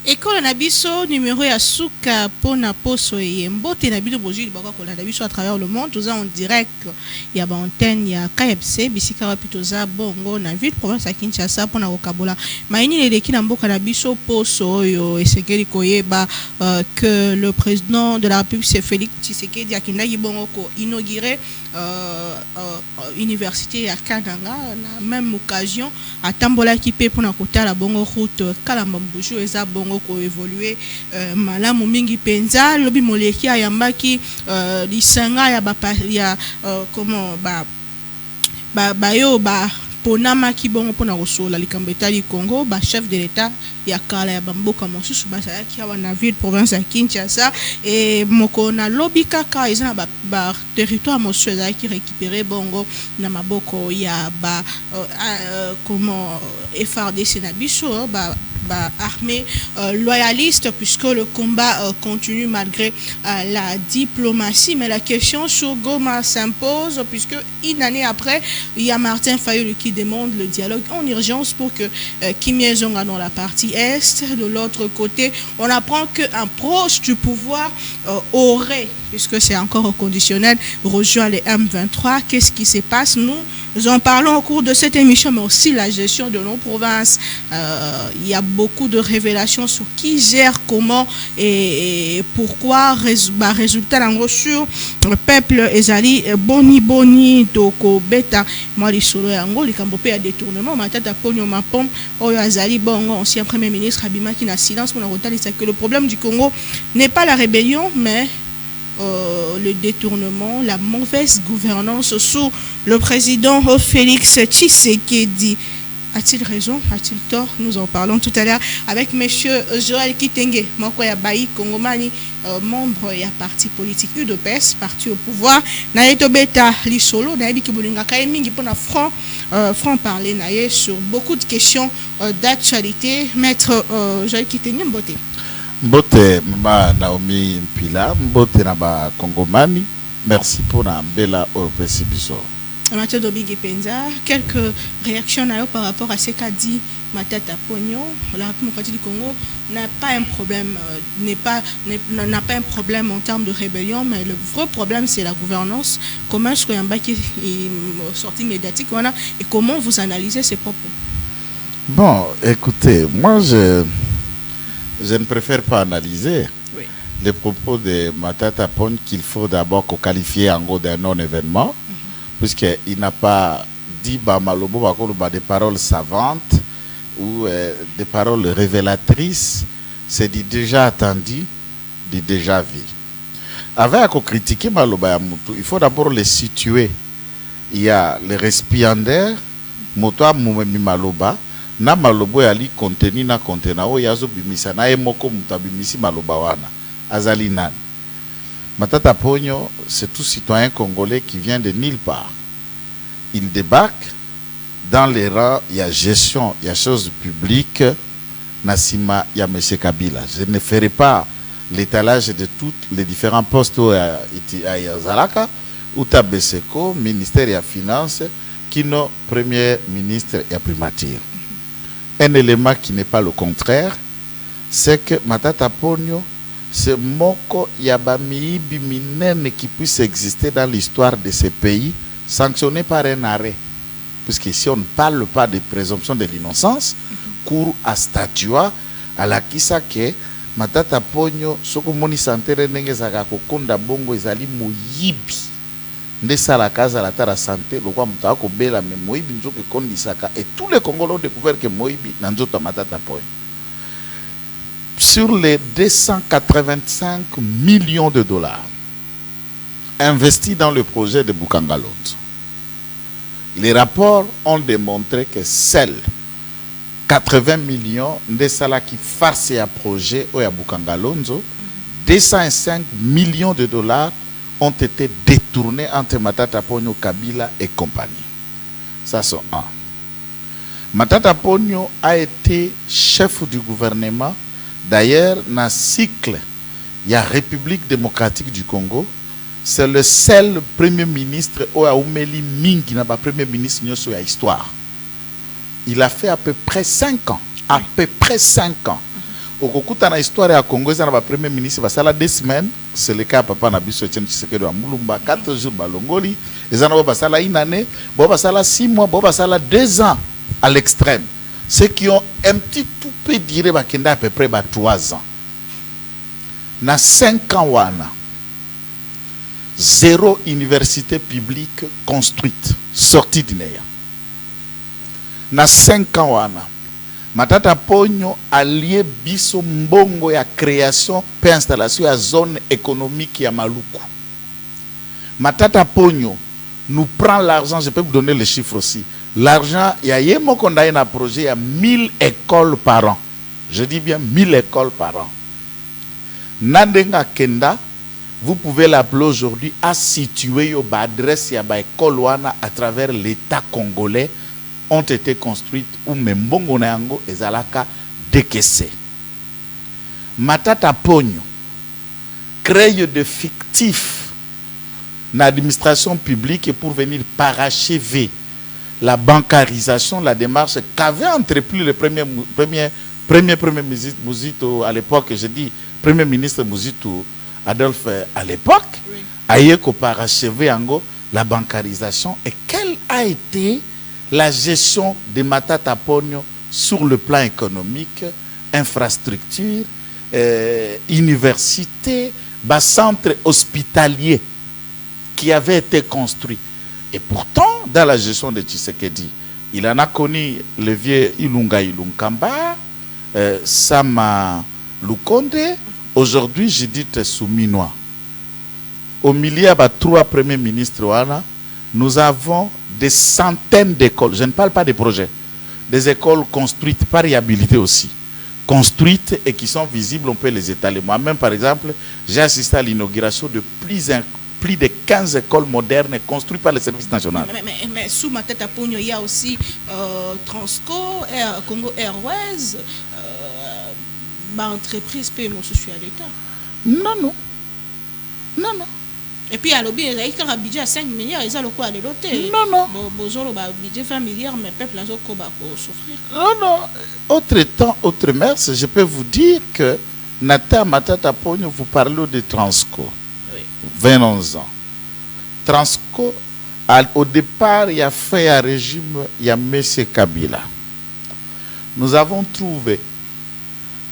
École Nabiso numéro ya suka pona poso yembote na bido bozuli bako ko Nabiso à travers le monde tous en direct ya ba antenne ya KFC bisika wapitoza bongo na ville province ya Kinshasa pona ko kabola maini leleki na mboka Nabiso poso yo esekeli koyeba que le président de la République c'est Félix Tshisekedi akindaki bongo ko inaugurer université ya Kananga na même occasion atambola ki pe pona kotala bongo route Kalamba Mbuju eza bongo ko évoluer malamu mingi penza lobi moleki ayambaki lisanga ya comment yo ponama ki bongo pona kosola likambo etali Congo chef de l'état ya kala ya bamboka mosusu bazalaki awa na ville province ya Kinshasa et moko na lobi kaka eza na ba territoire mosusu ezalaki récupéré bongo na maboko ya comment FARDC na biso armée loyaliste puisque le combat continue malgré la diplomatie. Mais la question sur Goma s'impose puisque une année après, il y a Martin Fayulu qui demande le dialogue en urgence pour que Kim Ye-jong dans la partie est. De l'autre côté, on apprend qu'un proche du pouvoir aurait, puisque c'est encore conditionnel, rejoint les M23. Qu'est-ce qui se passe? Nous en parlons au cours de cette émission, mais aussi la gestion de nos provinces. Il y a beaucoup de révélations sur qui gère, comment et pourquoi. Résultat en sur le peuple ezali boni toko beta moi les solo yango likambope à détournement matata ponyo mapom oyo azali bongo ancien premier ministre Abima qui n'a silence pour la que le problème du Congo n'est pas la rébellion mais le détournement, la mauvaise gouvernance sous le président Félix Tshisekedi. A-t-il raison? A-t-il tort? Nous en parlons tout à l'heure avec monsieur Joël Kitenge, Moko ya Bayi Kongomani, membre ya parti politique UDPS, parti au pouvoir. Naeto Beta Lisolo, Naebi Kibulinga Kaemingi pour franc parler nae sur beaucoup de questions d'actualité. Maître Joël Kitenge Mbote. Mbote mama Naomi Mpila, mbote na ba Kongomani. Merci pour la belle opération biso. Mathieu Dobigi Penza, quelques réactions par rapport à ce qu'a dit Matata Pogno. La République du Congo n'a pas un problème, n'a pas un problème en termes de rébellion, mais le vrai problème c'est la gouvernance. Comment est-ce qu'il y a un bac qui est sorti médiatique et comment vous analysez ces propos? Bon, écoutez, moi je ne préfère pas analyser les propos de Matata Pogno qu'il faut d'abord qualifier en gros d'un non-événement. Puisqu'il n'a pas dit des paroles savantes ou des paroles révélatrices, c'est dit déjà attendu, dit déjà vu. Avec à critiquer Maloba Moutou, il faut d'abord les situer. Il y a les récipiendaires, Motoa Moumemi Maloba, na Malobo yali contenu na contenao yazo bimisa na emoko mutabimisi Maloba wana azali nani. Matata Pogno, c'est tout citoyen congolais qui vient de nulle part. Il débarque dans les rangs, il y a gestion, il y a choses publiques, Nassima, il y a M. Kabila. Je ne ferai pas l'étalage de tous les différents postes à Yazalaka, ou Tabeseko, ministère des Finances, qui sont premier ministre et primature. Un élément qui n'est pas le contraire, c'est que Matata Pogno, c'est moko yabami biminene qui puisse exister dans l'histoire de ce pays, sanctionné par un arrêt. Puisque si on ne parle pas de présomption de l'innocence, cours à statua à la kisake Matata Pogno soko moni santere nenge zaka kokonda bongo ezali moyibi nde sala kaza la tara santé lokwa mutaka ko bela me moyibi nzoke kondisaka et tous les Congolais ont découvert que moyibi na nzoto Matata Pogno. Sur les 285 millions de dollars investis dans le projet de Bukangalonzo, les rapports ont démontré que seuls 80 millions de salaires qui farcent un projet au Bukangalonzo, 205 millions de dollars ont été détournés entre Matata Pogno, Kabila et compagnie. Ça c'est un. Matata Pogno a été chef du gouvernement. D'ailleurs, dans le cycle, il y a République démocratique du Congo. C'est le seul premier ministre où a Oumeli Mingi n'a pas premier ministre sur l'histoire. Il a fait à peu près 5 ans. À peu près 5 ans. okokuta na histoire ya Congo eza na ba premier ministre basala 2 semaines, c'est le cas papa na biso Etienne Tshisekedi wa Mulumba 4 jours balongoli, eza na basala 1 année, bo basala 6 mois, bo basala 2 ans à l'extrême. Ceux qui ont un petit tout peu dire bakenda à peu près 3 ans. Na 5 ans wana 0 université publique construite sortie d'Inéa. Na 5 ans wana Matata Ponyo allié biso mbongo ya création pe installation ya zone économique ya Maluku. Matata Ponyo nous prend l'argent, je peux vous donner les chiffres aussi. L'argent, il y a yemo kondaye na projet, il y a 1000 écoles par an. Je dis bien 1000 écoles par an. Nandenga Kenda, vous pouvez l'appeler aujourd'hui à situer yo ba adresse ya ba école wana à travers l'État congolais ont été construites ou membongo na yango ezalaka décaissé. Matata Ponyo crée de fictifs dans l'administration publique pour venir parachever la bancarisation, la démarche qu'avait entrepris le premier ministre Mouzito à l'époque, je dis premier ministre Mouzito Adolphe à l'époque, a eu qu'au parachever yango la bancarisation. Et quelle a été la gestion de Matata Ponyo sur le plan économique, infrastructure, université, centre hospitalier qui avait été construit. Et pourtant, dans la gestion de Tshisekedi, il en a connu le vieux Ilunga Ilunkamba, Sama Lukonde, aujourd'hui Judith Souminois. Au milieu de 3 premiers ministres, nous avons des centaines d'écoles, je ne parle pas des projets, des écoles construites par réhabilité aussi, construites et qui sont visibles, on peut les étaler. Moi-même, par exemple, j'ai assisté à l'inauguration de plus de 15 écoles modernes construites par le service national. Mais sous ma tête à Pogno, il y a aussi Transco, Congo Airways, entreprise paiement social à l'État. Non. Et puis à l'objet, il y a un budget à 5 milliards, ils ont le quoi à l'éloter. Non. Bonjour, le budget 20 milliards, mais le peuple a souffrir. Non. Autre temps, autre mers, je peux vous dire que Nata Matata Pogno, vous parlez de Transco. 21 ans. Transco, au départ, il a fait un régime, il y a M. Kabila. Nous avons trouvé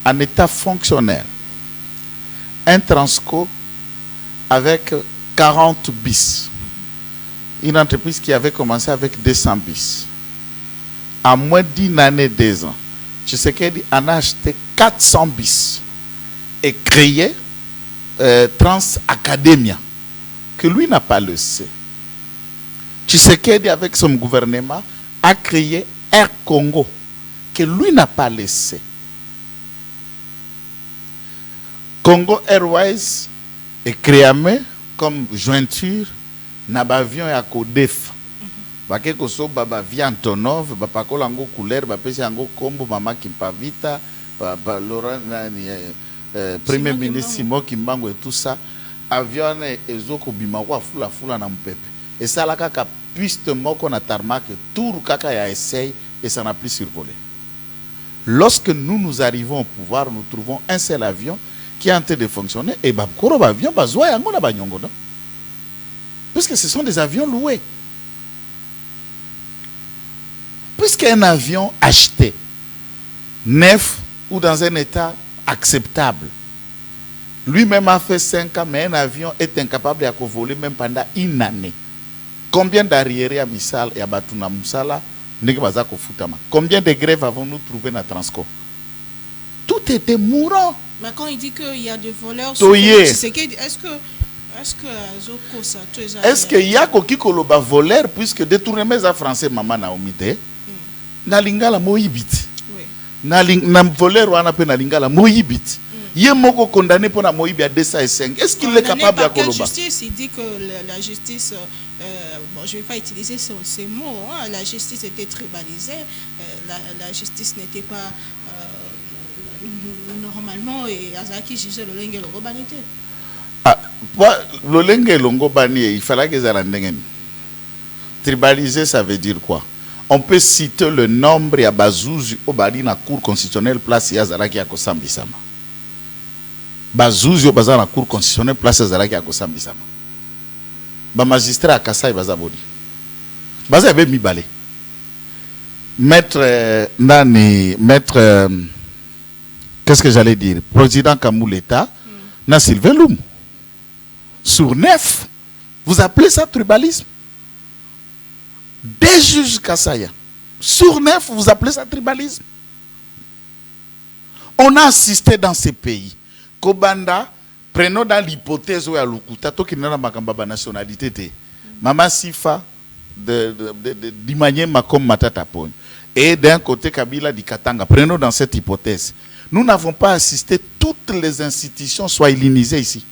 un état fonctionnel, un Transco avec 40 bis. Une entreprise qui avait commencé avec 200 bis. En moins d'une année, 2 ans, Tshisekedi en a acheté 400 bis et créé Trans Academia, que lui n'a pas laissé. Tshisekedi, avec son gouvernement, a créé Air Congo, que lui n'a pas laissé. Congo Airways est créé comme jointure na avion ya Kodef. Bake koso baba via Antonov, baba kolango couleur, bapa yango kombo mama Kimpavita, baba Laurent premier ministre Simon Kimbangu et tout ça, avion ezoko bimawa fula na mpepe. Et ça la kaka piste moko na tarmac tour kaka ya essaye et ça n'a plus survolé. Lorsque nous arrivons au pouvoir, nous trouvons un seul avion qui est en train de fonctionner et babkoro avion bazwa yango na banyongo non. Puisque ce sont des avions loués. Puisqu'un avion acheté neuf ou dans un état acceptable. Lui-même a fait 5 ans, mais un avion est incapable de voler même pendant 1 année. Combien d'arriérés à Missal et à Batuna Moussala, combien de grèves avons-nous trouvé dans Transco? Tout était mourant. Mais quand il dit qu'il y a des voleurs, est-ce qu'il y a qui koloba voleur puisque détournement à français maman na omite? Na lingala moyibit. Na voleur wana pe na lingala moyibit. Yé moko condamné pour la moyibi à 205. Est-ce qu'il est capable de koloba? La justice, il dit que la justice, bon, je ne vais pas utiliser ces mots, hein, la justice était tribalisée, la justice n'était pas normalement, et Azaki jugeait le Lengue et le Robanité. Le Lengue et le Robani, il fallait que ça l'endengène. Tribaliser, ça veut dire quoi? on peut citer le nombre ya bazuzi au bali na cour constitutionnelle place ya zalaki ya kosambisama. Bazuzi au bazar na cour constitutionnelle place ya zalaki ya kosambisama. Ba magistrat à Kassai bazabodi. Baza avait mis balé. Maître Nani, maître qu'est-ce que j'allais dire? Président Kamouleta, na Sylvain Loum. Sur 9, vous appelez ça tribalisme? Des juges Kassaya. Sur 9, vous appelez ça tribalisme? On a assisté dans ces pays. Kobanda, prenons dans l'hypothèse où il y a l'Ukuta, qui n'a pas nationalité. Mama Sifa, d'Imanye Makom Matata Pony. Et d'un côté, Kabila di Katanga. Prenons dans cette hypothèse. Nous n'avons pas assisté, toutes les institutions soient illinisées ici,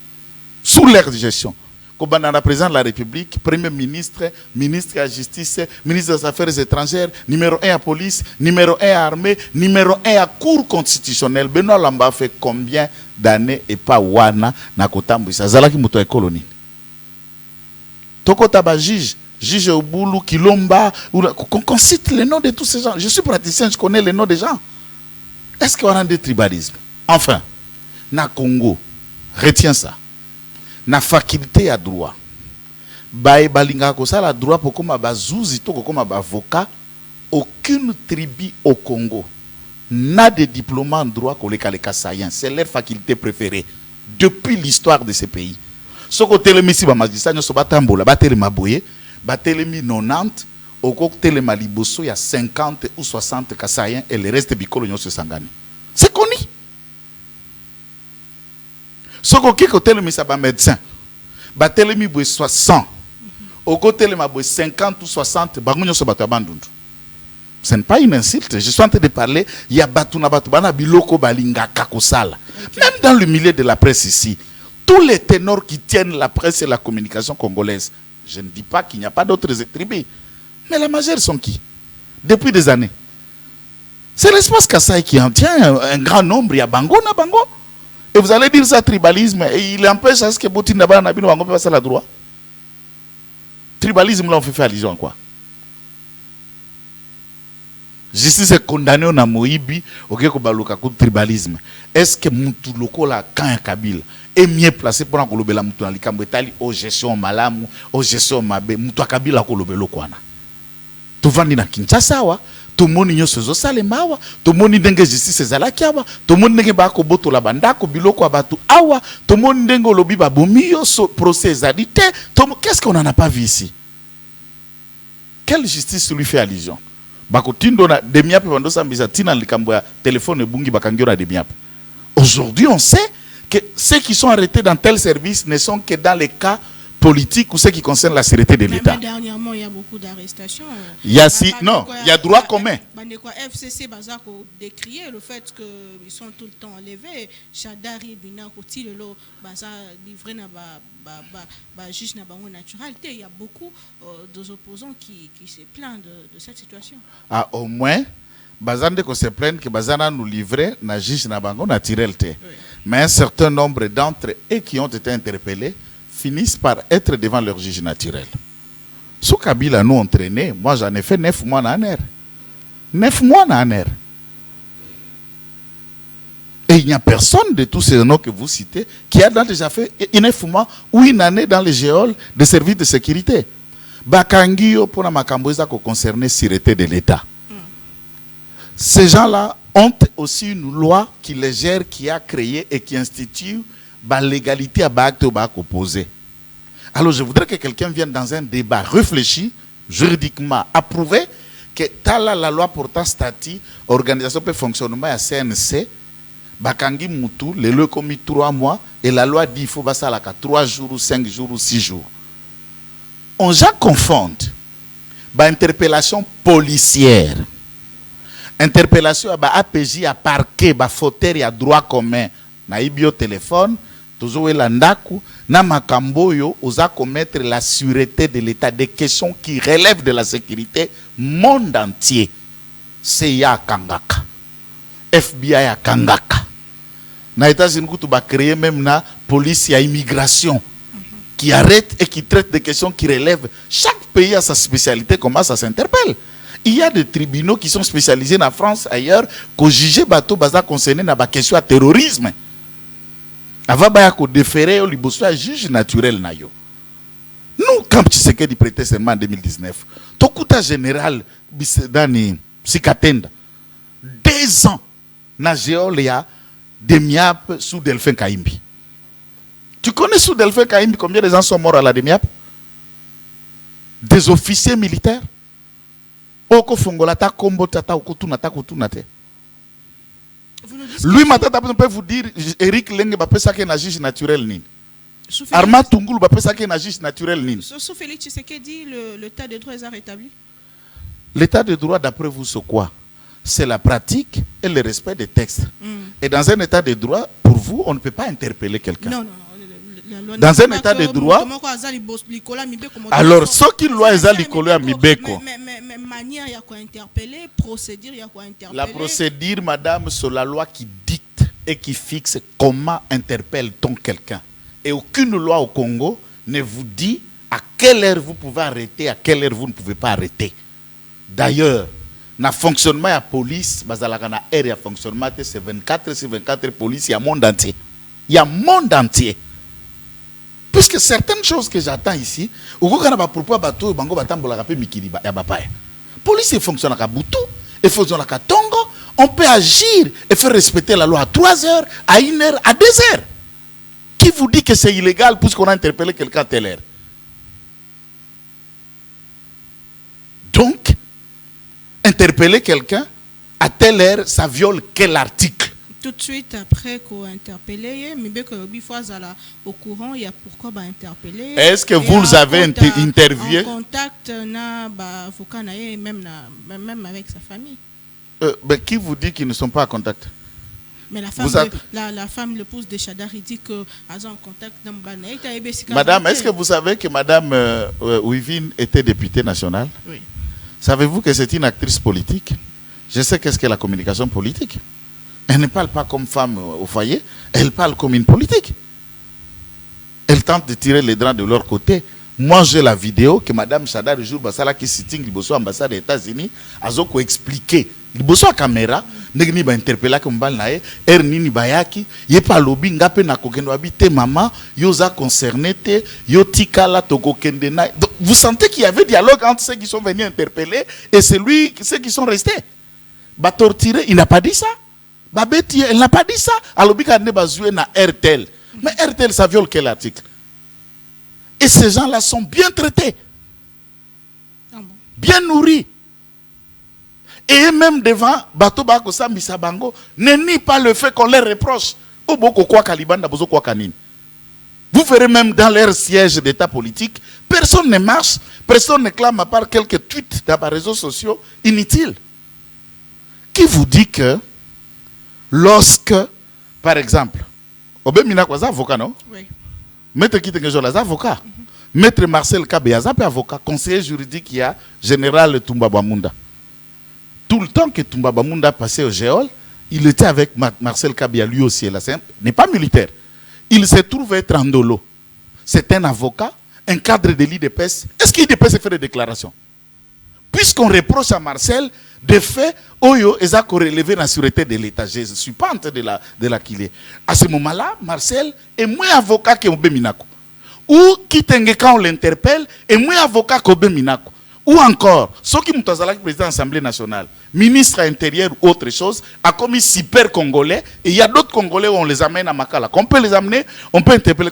sous leur gestion. Kobanda, la président de la République, premier ministre, ministre de la Justice, ministre des Affaires étrangères, numéro 1 à police, numéro 1 à armée, numéro 1 à cour constitutionnelle. Benoît Lamba fait combien d'années et pas Wana na Kotambouissa? Zalaki Mouto et colonie. Toko Taba juge Oboulou, Kilomba, qu'on cite les noms de tous ces gens. Je suis praticien, je connais les noms des gens. Est-ce qu'on a des tribalismes? Enfin, na Congo, retiens ça. Na faculté à droit. Bae balinga ko ça la droit pour comme bazouzi to comme avocat, aucune tribu au Congo n'a de diplôme en droit que les Kassaïens. C'est leur faculté préférée depuis l'histoire de ces pays. Ce côté le missi ba magistrat no so batambola batele maboye, batele mi 90, au côté le maliboso il y a 50 ou 60 Kassaïens et le reste bikolo nyo se sangani. C'est connu. Ce côté le missi ba médecin, batele mi boye 60. Au côté le maboye 50 ou 60, bango nyo so batabandundu. Ce n'est pas une insulte. Je suis en train de parler. Il y a Batuna Batubana Biloko Balinga Kakosala. Même dans le milieu de la presse ici, tous les ténors qui tiennent la presse et la communication congolaise, je ne dis pas qu'il n'y a pas d'autres tribus, mais la majeure sont qui? Depuis des années. C'est l'espace Kassai qui en tient un grand nombre. Il y a Bango na Bango. Et vous allez dire ça tribalisme. Et il empêche à ce que Botina Bana Nabino Bango passe à la droite. Tribalisme, là, on fait allusion à quoi? Justice est condamné na Moïbi au Baluka contre tribalisme. Est-ce que Moutou Loko la Kan Kabila est mieux placé pour la Kolobela Moutou Alikambetali aux gestion malamu, aux gestion mabe, Moutou Kabila Kolobelo Kwana? Tu vandi na Kinshasa wa, tout le monde nyo sezo salemawa, tout le monde ndenge justice ezalakiawa, tout le monde ndenge ba ko boto la bandako biloko abatu awa, tout le monde ndenge lobi ba bomio so procès zadité. Qu'est-ce qu'on n'en a pas vu ici? Quelle justice lui fait allusion? Aujourd'hui, on sait que ceux qui sont arrêtés dans tel service ne sont que dans les cas politiques ou ceux qui concernent la sécurité de l'État. Dernièrement, il y a beaucoup d'arrestations. Il y a non, il y a droit commun. FCC Bazako décrié le fait qu'ils sont tout le temps enlevés. Chadari, Bina, Koti, Lelo, Baza, livré na juge na bango naturalité. Il y a beaucoup d'opposants qui se plaignent de cette situation. Ah, au moins, Bazande qu'on se plaigne que Bazana nous livrer na juge na bango naturalité. Oui. Mais un certain nombre d'entre eux qui ont été interpellés finissent par être devant leur juge naturel. Sous Kabila nous entraîné, moi j'en ai fait 9 mois en air. 9 mois en air. Et il n'y a personne de tous ces noms que vous citez qui a déjà fait 9 mois ou une année dans les géoles des services de sécurité. Bakangio pour la Makamboza qui concerne la sûreté de l'État. Ces gens-là ont aussi une loi qui les gère, qui a créé et qui institue la légalité à l'acte opposé. Alors je voudrais que quelqu'un vienne dans un débat réfléchi, juridiquement approuvé, que la loi portant statut, organisation et fonctionnement à CNC, Bakangi Moutou, le lieu commis 3 mois, et la loi dit qu'il faut passer à 3 jours, ou 5 jours, ou 6 jours. On já confond interpellation policière, interpellation à APJ, à parquet, à fauteuil, à droit commun, na ibio téléphone, toujours landaku, na makamboyo, osa commettre la sûreté de l'État, des questions qui relèvent de la sécurité monde entier. CIA à Kangaka, FBI à Kangaka. Na États-Unis, tu vas créer même la police à immigration qui arrête et qui traite des questions qui relèvent. Chaque pays a sa spécialité, comment ça s'interpelle. Il y a des tribunaux qui sont spécialisés en France, ailleurs, qu'au juger bateau baza concerné dans la question de terrorisme. Avant de déférer au liboso juge naturel na yo. Nous, quand Tshisekedi prêtait serment en 2019, Tokuta général Bisedani Sikatenda, 2 ans, na Géolia, Demiap sous Delphin Kaimbi. Tu connais sous Delphin Kaimbi combien de gens sont morts à la Demiap? Des officiers militaires. Oko Fongolata, Kombo Tata, Okotunata, Kotunate. Lui, Matata peut vous dire, Eric Lenge, ça qui est un juge naturel. Arma Tungulu, ça qui est un juge naturel. Sauf Félix Tshisekedi, l'état de droit est rétabli. L'état de droit, d'après vous, c'est quoi? C'est la pratique et le respect des textes. Et dans un état de droit, pour vous, on ne peut pas interpeller quelqu'un. Non. Dans un état de droit, alors ce qui loi est à l'école à Mibeko. Mais manière, il y a quoi interpeller, procédure, il y a quoi interpeller. La procédure, madame, c'est la loi qui dicte et qui fixe comment interpelle-t-on quelqu'un. Et aucune loi au Congo ne vous dit à quelle heure vous pouvez arrêter, à quelle heure vous ne pouvez pas arrêter. D'ailleurs, dans le fonctionnement de la police, il y a fonctionnement, c'est 24 sur 24 police, il y a monde entier. Il y a monde entier. Puisque certaines choses que j'attends ici, police fonctionne à Boutou, et fonctionne à Tongo, on peut agir et faire respecter la loi à 3 heures, à 1 heure, à 2 heures. Qui vous dit que c'est illégal puisqu'on a interpellé quelqu'un à telle heure? Donc, interpeller quelqu'un à telle heure, ça viole quel article? Tout de suite après qu'on interpellé, mais au courant, il y a pourquoi interpeller. Est-ce que vous avez interviewé? En contact avocat même avec sa famille. Qui vous dit qu'ils ne sont pas en contact? Mais la femme, l'épouse de Chadari, dit qu'elle est en contact. Madame, est-ce que vous savez que Madame Ouivine était députée nationale? Oui. Savez-vous que c'est une actrice politique? Je sais qu'est-ce qu'est la communication politique. Elle ne parle pas comme femme au foyer, elle parle comme une politique. Elle tente de tirer les draps de leur côté. Moi, j'ai la vidéo que Madame Chadari, le jour où qui sitting l'ambassade des États-Unis, a expliqué. Liboso caméra, negni ba interpella comme balnae, ernini bayaki, ye pa lobi ngape na kokendo habite maman, yoza concerné te, yo tikala toko kende na. Vous sentez qu'il y avait dialogue entre ceux qui sont venus interpeller et ceux qui sont restés. Ba torturer, il n'a pas dit ça. Ba beti, il n'a pas dit ça. Alobi kande ba jouer na RTL. Mais RTL, ça viole quel article? Et ces gens-là sont bien traités. Bien nourris. Et même devant Bato Bakosa Misabango, ne nie pas le fait qu'on les reproche. Vous verrez même dans leur siège d'état politique, personne ne marche, personne ne clame à part quelques tweets dans les réseaux sociaux inutiles. Qui vous dit que lorsque, par exemple, Obemina Kwaza avocat, non? Oui. Maître Kitengejola, avocat. Maître Marcel Kabeyaza, avocat, conseiller juridique, il y a général Toumba Bamunda. Tout le temps que Toumba Bamunda passait au Géol, il était avec Marcel Kabia, lui aussi, n'est pas militaire. Il se trouve être en dolo. C'est un avocat, un cadre de l'IDPS. Est-ce qu'il peut se faire des déclarations? Puisqu'on reproche à Marcel de faits, Oyo, ils ont relevé la sûreté de l'État. Je ne suis pas en train de la killer. À ce moment-là, Marcel est moins avocat que Obe Minako. Ou Kitenge, quand on l'interpelle, est moins avocat qu'Obe Minako. Ou encore, ceux qui sont président de l'Assemblée nationale, ministre intérieur ou autre chose, a commis super congolais, et il y a d'autres congolais où on les amène à Makala. Qu'on peut les amener, on peut interpeller,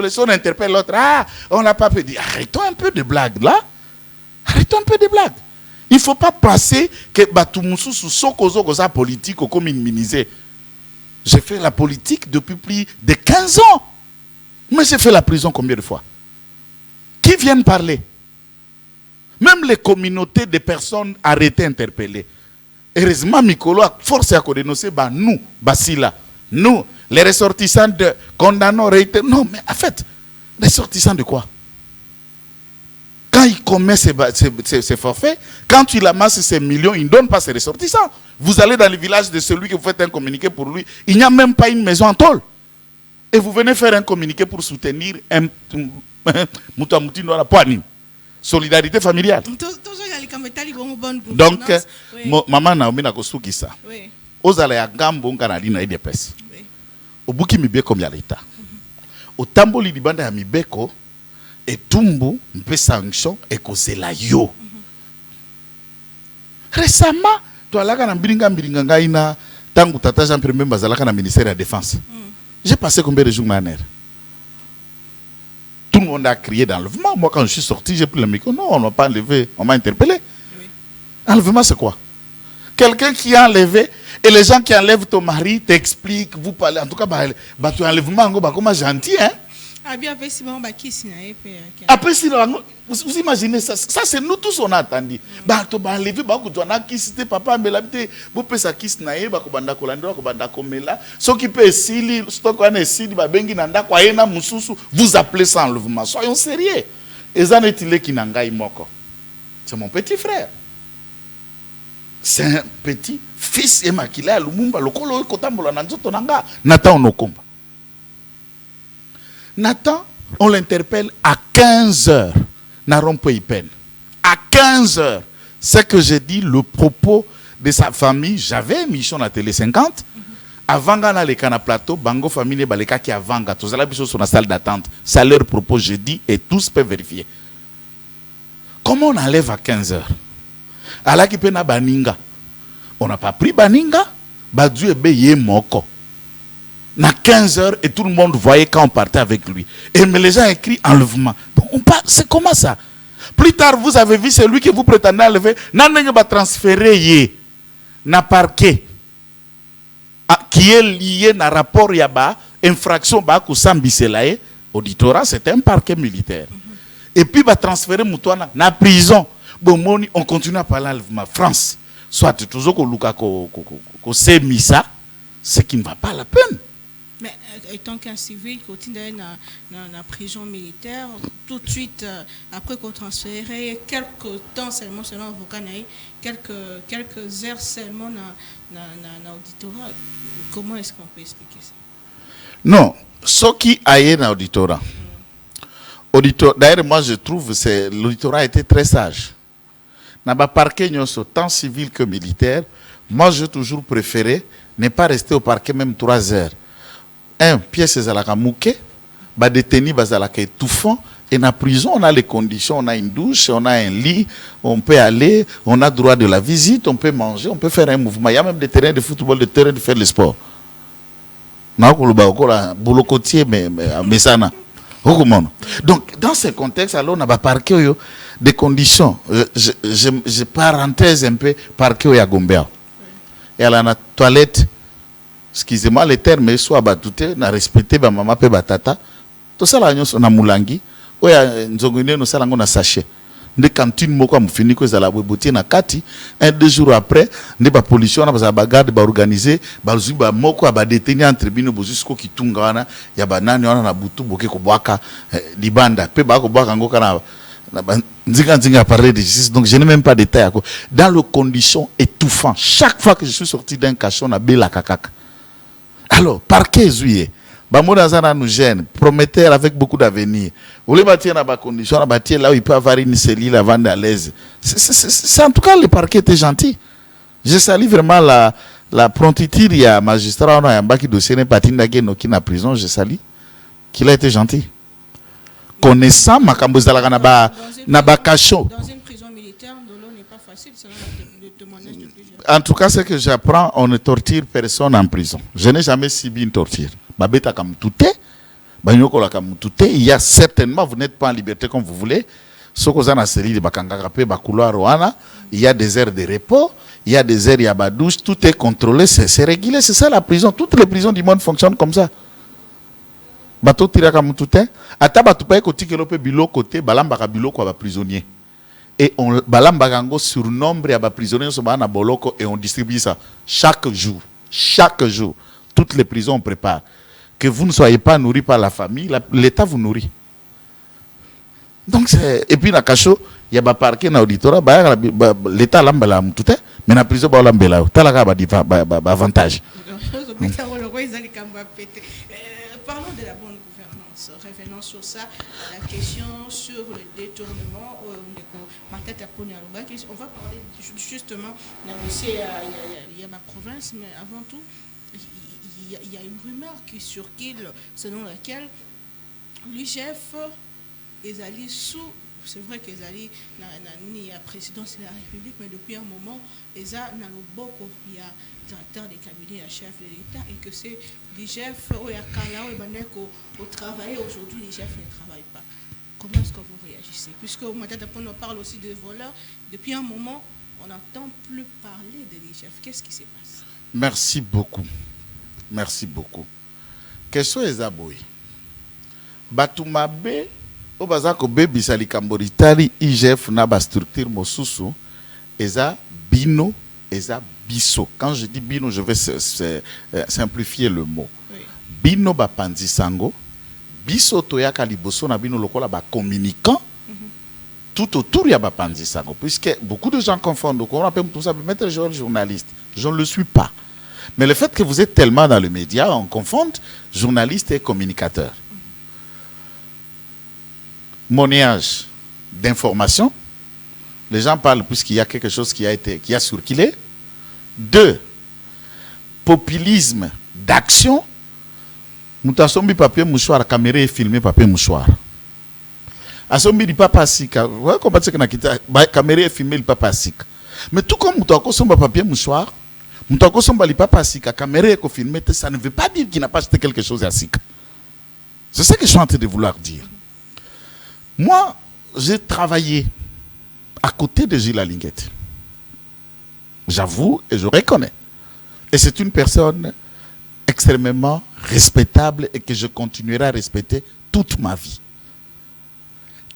si on interpelle l'autre, on n'a pas pu dire, arrêtons un peu de blagues là. Arrêtons un peu de blagues. Il ne faut pas passer que Batoumoussou sous Sokozo politique comme minimisé. J'ai fait la politique depuis plus de 15 ans. Mais j'ai fait la prison combien de fois? Qui viennent parler? Même les communautés de personnes arrêtées, interpellées. Heureusement, Mikolo a forcé à dénoncer nous, Basila. Nous, les ressortissants de condamnants, réitérés. Non, mais en fait, les ressortissants de quoi? Quand il commet ses forfaits, quand il amasse ses millions, il ne donne pas ses ressortissants. Vous allez dans le village de celui que vous faites un communiqué pour lui, il n'y a même pas une maison en tôle. Et vous venez faire un communiqué pour soutenir un Moutamoutine dans la poignée. solidarité familiale. Donc maman Naomi na kosukisa ozala ya gambo ngana lina IDPS obuki mibeko ya leta otamboli libanda ya mibeko etumbu mpe sanction ekozela yo. Récemment toalaka na mbiringa ngai na tangu tata Jean Pierre Mbemba zalaka na ministère de la défense. J'ai passé combien de jours manière? Tout le monde a crié d'enlèvement. Moi, quand je suis sorti, j'ai pris le micro. Non, on m'a pas enlevé. On m'a interpellé. Oui. Enlèvement, c'est quoi? Quelqu'un qui a enlevé, et les gens qui enlèvent ton mari t'expliquent, vous parlez. En tout cas, tu enlèvement, comment gentil, hein? Après, vous imaginez ça? Ça, c'est nous tous, on a attendu. Tu vas enlever, tu as quitté papa, mais là, vous pouvez ça quitter, ce qui peut essayer, vous appelez ça enlèvement. Soyons sérieux. C'est mon petit frère. C'est un petit fils émaculé à Lumumba, Nathan Onokomba. Nathan, on l'interpelle à 15h. À 15h. C'est que j'ai dit le propos de sa famille. J'avais une émission à Télé 50. Avant dans les canaux plateau, Bango famille baleka qui avant tous la biso sur la salle d'attente. C'est leur propos j'ai dit et tous peuvent vérifier. Comment on enlève à 15h? Alors qui peut na baninga. On n'a pas pris baninga. Badu ebe ye moko. Na 15h et tout le monde voyait quand on partait avec lui. Et mais les gens écrit enlèvement. C'est comment ça? Plus tard, vous avez vu celui que vous prétendez enlever. N'a pas transféré na parquet qui est lié na rapport yaba infraction ba kusambiselaye auditorat, c'est un parquet militaire. Et puis va transférer Moutouana na prison. Bon, on continue à parler enlèvement. France, soit toujours ko luka ko semisa, ce qui ne va pas la peine. Mais étant qu'un civil, quand il est dans la prison militaire, tout de suite, après qu'on transfère, quelques temps seulement, selon l'avocat, quelques heures seulement dans l'auditorat, comment est-ce qu'on peut expliquer ça? Non, ce qui aille dans l'auditorat. D'ailleurs, moi je trouve que l'auditorat a été très sage. Dans le parquet, tant civil que militaire, moi j'ai toujours préféré ne pas rester au parquet même 3 heures. Un pièce zalaka mouké, ba détenu bazalaka étouffant, et dans la prison on a les conditions, on a une douche, on a un lit, on peut aller, on a droit de la visite, on peut manger, on peut faire un mouvement. Il y a même des terrains de football, des terrains de faire le sport. Donc dans ce contexte, alors on a parqué des conditions. Je parenthèse un peu parqué à Gombea. Et à la toilette. Excusez-moi, les termes soit batouté, na respecté ba maman pe batata. Tout ça là na mulangi, oya nzongone no sala ngona sachet. Nde cantine moko amfini ko zala bobotie na kati, 1-2 jours après, nde ba pollution na ba garde ba organiser, ba zuba moko ba détenir en tribune bozusko kitunga wana ya banani wana na butu boke ko bwaka libanda pe ba ko bwaka ngoka na nzinga parler de justice, donc je n'ai même pas de détails. Dans les conditions étouffantes, chaque fois que je suis sorti d'un cachot na bela kakaka. Alors, parquet zouye, Bamodazana nous gêne, prometteur avec beaucoup d'avenir. Vous voulez bâtir dans la condition, bâtir là où il peut avoir une cellule avant d'aller à l'aise. C'est en tout cas, le parquet était gentil. Je salue vraiment la promptitude. Il y a un magistrat, on a un bac qui dossier n'est pas tindagé, qui n'a prison, je salue. Qu'il a été gentil. Connaissant ma cambozala na bakacho. Dans une prison militaire, l'eau n'est pas facile, c'est le témoignage de plusieurs. En tout cas, ce que j'apprends, on ne torture personne en prison. Je n'ai jamais subi une torture. Il y a certainement, vous n'êtes pas en liberté comme vous voulez. Il y a des heures de repos, il y a des heures, il y a des douches, tout est contrôlé, c'est régulé, c'est ça la prison. Toutes les prisons du monde fonctionnent comme ça. Bato tira comme tout est. Ata bato pa ko tikelo pe bilo côté balamba bilo ko ba prisonnier. Et on balambagango surnombre à ba prisonniers so ba na boloko et on distribue ça chaque jour. Chaque jour, toutes les prisons on prépare. Que vous ne soyez pas nourri par la famille, l'État vous nourrit. Donc c'est et puis na cacho, il y a ba parquet na auditorat, l'État lambala tout est, mais na prison ba lambela. Talaka ba avantage. Parlons de la bonne gouvernance. revenant sur ça, la question sur le détournement, on va parler justement, il y a ma province, mais avant tout, il y a une rumeur qui circule selon laquelle l'UGF est allé sous. C'est vrai qu'ils allaient dans la présidence de la République, mais depuis un moment, il y a directeur des cabinets, chef de l'État, et que c'est l'IGF, au travail, aujourd'hui, l'IGF ne travaille pas. Comment est-ce que vous réagissez? Puisque on parle aussi de voleurs, depuis un moment, on n'entend plus parler de l'IGF. Qu'est-ce qui se passe? Merci beaucoup. Merci beaucoup. Question est abouée. Batumabe, au bazako baby sali kamboritari IGF na ba structure mosusu, eza bino, eza biso. Quand je dis bino, je vais simplifier le mot. Oui. Bino ba panzisango, biso toyaka liboso na bino lokola ba communicant. Tout autour il y a ba panzisango, puisque beaucoup de gens confondent. On appelle tout ça mettre journaliste. Je ne le suis pas. Mais le fait que vous êtes tellement dans le média, on confond journaliste et communicateur. Monnayage d'information. Les gens parlent puisqu'il y a quelque chose qui a circulé. 2. Populisme d'action. Moutasombi papier mouchoir, caméra et filmé papier mouchoir. Asombi di papa sika. Ouais, comment c'est que na kita caméra et filmé le papa sika. Mais tout comme moutakosomba papier mouchoir, moutakosomba li papa sika, caméra et filmé, ça ne veut pas dire qu'il n'a pas acheté quelque chose à sika. C'est ça que je suis en train de vouloir dire. Moi, j'ai travaillé à côté de Gilles Alinguette. J'avoue et je reconnais. Et c'est une personne extrêmement respectable et que je continuerai à respecter toute ma vie.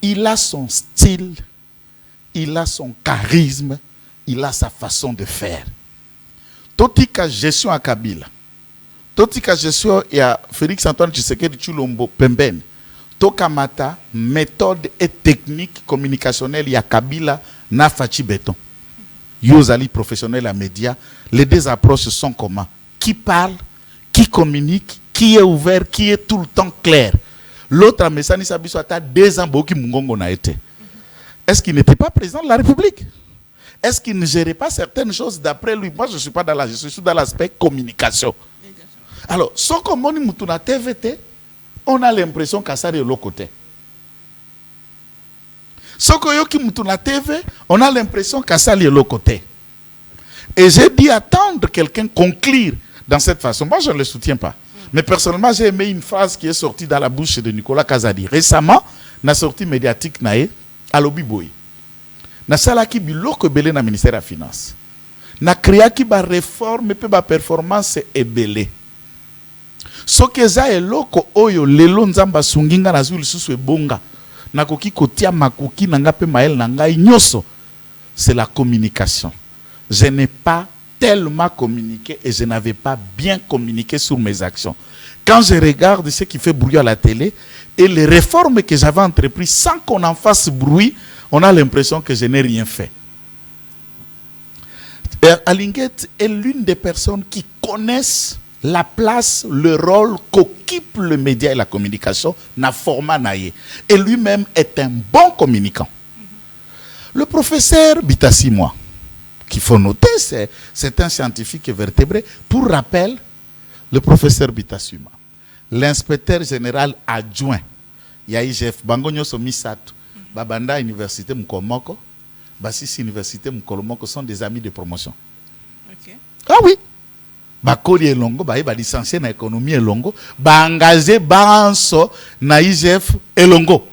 Il a son style, il a son charisme, il a sa façon de faire. Totika gestion à Kabila. Totika gestion et à Félix Antoine Tshisekedi Tshilombo Pembeni. Tokamata, méthode et technique communicationnelle, il y a Kabila, Nafachi Béton. Yozali professionnel à médias, les deux approches sont communs. Qui parle, qui communique, qui est ouvert, qui est tout le temps clair. L'autre a message Sabiso a 2 ans qui Mungongo n'a été. Est-ce qu'il n'était pas président de la République? Est-ce qu'il ne gérait pas certaines choses d'après lui? Moi, je ne suis pas dans la gestion, je suis dans l'aspect communication. Alors, sans comme on est na TVT, on a l'impression qu'à ça de l'autre côté. Sokoyoki Mutuna TV, on a l'impression qu'à ça de l'autre côté. Et j'ai dit attendre quelqu'un conclure dans cette façon. Moi, je ne le soutiens pas. Mais personnellement, j'ai aimé une phrase qui est sortie dans la bouche de Nicolas Kazadi. Récemment, la sortie médiatique nae à l'Obiboy. Na salaki biloko belé na ministère de la Finance. Na créaki ba réforme et ba performance et belé. Sokeza eloko oyo lelo nzamba sunginga na zuli susu ebonga nakoki kotia makoki nanga pe mael nanga nyoso, c'est la communication. Je n'ai pas tellement communiqué et je n'avais pas bien communiqué sur mes actions. Quand je regarde ce qui fait bruit à la télé et les réformes que j'avais entreprises sans qu'on en fasse bruit, on a l'impression que je n'ai rien fait. Alinguette est l'une des personnes qui connaissent la place, le rôle qu'occupe le média et la communication na format naïe. Et lui-même est un bon communicant. Le professeur Bitassi, moi, qu'il faut noter, c'est un scientifique vertébré. Pour rappel, le professeur Bitassi, l'inspecteur général adjoint, Yaïjef, Bangonyo Somisato, Babanda Université Mkolomoko, Basisi Université Mkolomoko sont des amis de promotion. Okay. Ah oui! Bakoli elongo, ba licencié na économie elongo, ba engagé banso na IGF elongo.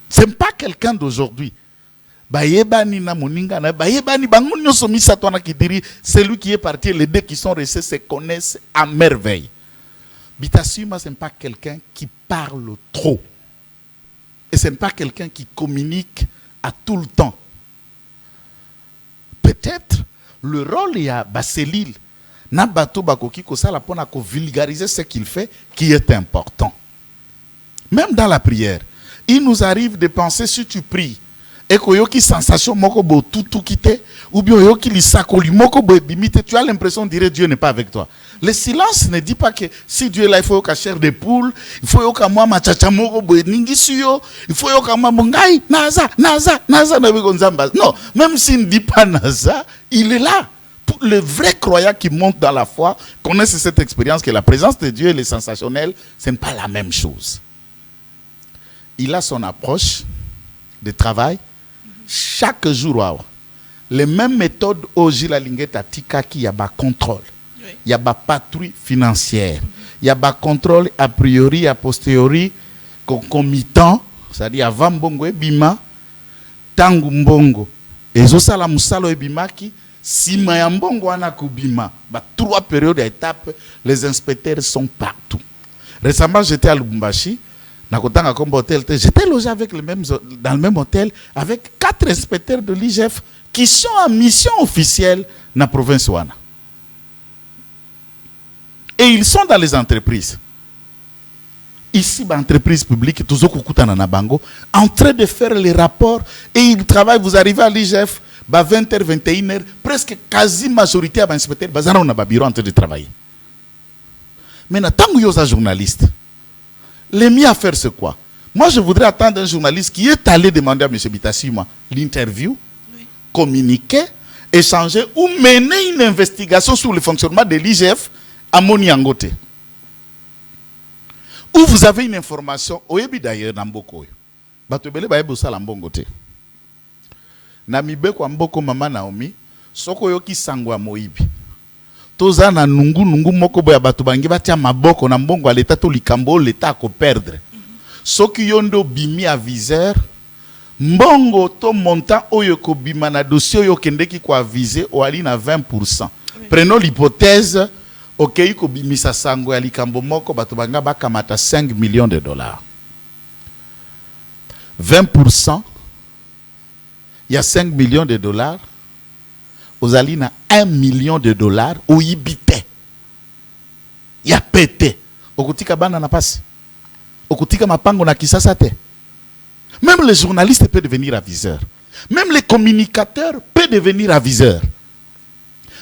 C'est pas quelqu'un d'aujourd'hui. Ba yebani na moninga na ba yebani bango nyoso misato na kidiri, celui qui est parti, les deux qui sont restés se connaissent à merveille. Bitasuma, ce n'est pas quelqu'un qui parle trop. Et ce n'est pas quelqu'un qui communique à tout le temps. Peut-être le rôle y a Baselil. Nabato Bakoki Kosala pour vulgariser ce qu'il fait qui est important. Même dans la prière, il nous arrive de penser, si tu pries et que sensation moko bo tout quitté ou bien yoki lisakoli moko bo bimite, tu as l'impression de dire Dieu n'est pas avec toi. Le silence ne dit pas que si Dieu est là, il faut yoka chair de poule, il faut yoka moi machacha moko bo ningi suyo, il faut yoka moi bongai naza na bigonzamba. Non, même s'il ne dit pas naza, il est là. Pour le vrai croyant qui monte dans la foi connaît cette expérience que la présence de Dieu et le sensationnel, ce n'est pas la même chose. Il a son approche de travail chaque jour. Les mêmes méthodes au Gila Lingeta Tika qui y a bas contrôle. Il y a bas patrouille financière. Il y a bas contrôle a priori, a posteriori, concomitant, c'est-à-dire avant Mbongo et Bima, Tangu Mbongo. Et Zosala Musalo et Bimaki, si Mayambongo Anakubima, 3 périodes d'étapes, les inspecteurs sont partout. Récemment, j'étais à Lubumbashi. J'étais logé avec dans le même hôtel avec 4 inspecteurs de l'IGF qui sont en mission officielle dans la province Ouana. Et ils sont dans les entreprises. Ici, l'entreprise publique, en train de faire les rapports et ils travaillent. Vous arrivez à l'IGF, 20h, 21h, presque quasi majorité des inspecteurs, ils sont dans bureau en train de travailler. Maintenant, tant que vous êtes journaliste, les mis à faire c'est quoi? Moi, je voudrais attendre un journaliste qui est allé demander à M. Bitassima l'interview, communiquer, échanger ou mener une investigation sur le fonctionnement de l'IGF à Moniangote. Où vous avez une information, oyebi d'ailleurs dans Mboko. Batobele ba yebo sala mbongote. Na mibeko mboko mama Naomi, soko yoki sangwa moibi. Toza na nungu moko boya batu bangi batia maboko na mbongo l'État to likambo l'État ko perdre. Soki yondo bimi aviseur, mbongo to montant oyo ko bima na dossier oyo kendeki ko aviser o ali na 20%. Prenons l'hypothèse ok ko bimisa sango ya likambo moko batu banga bakamata 5 millions de dollars. 20%, il y a 5 millions de dollars. Aux alina 1 million de dollars au ibité. Il y a pété. Okutika bana na passe. Okutika mapango na kisasa te. Même les journalistes peuvent devenir aviseurs. Même les communicateurs peuvent devenir aviseurs.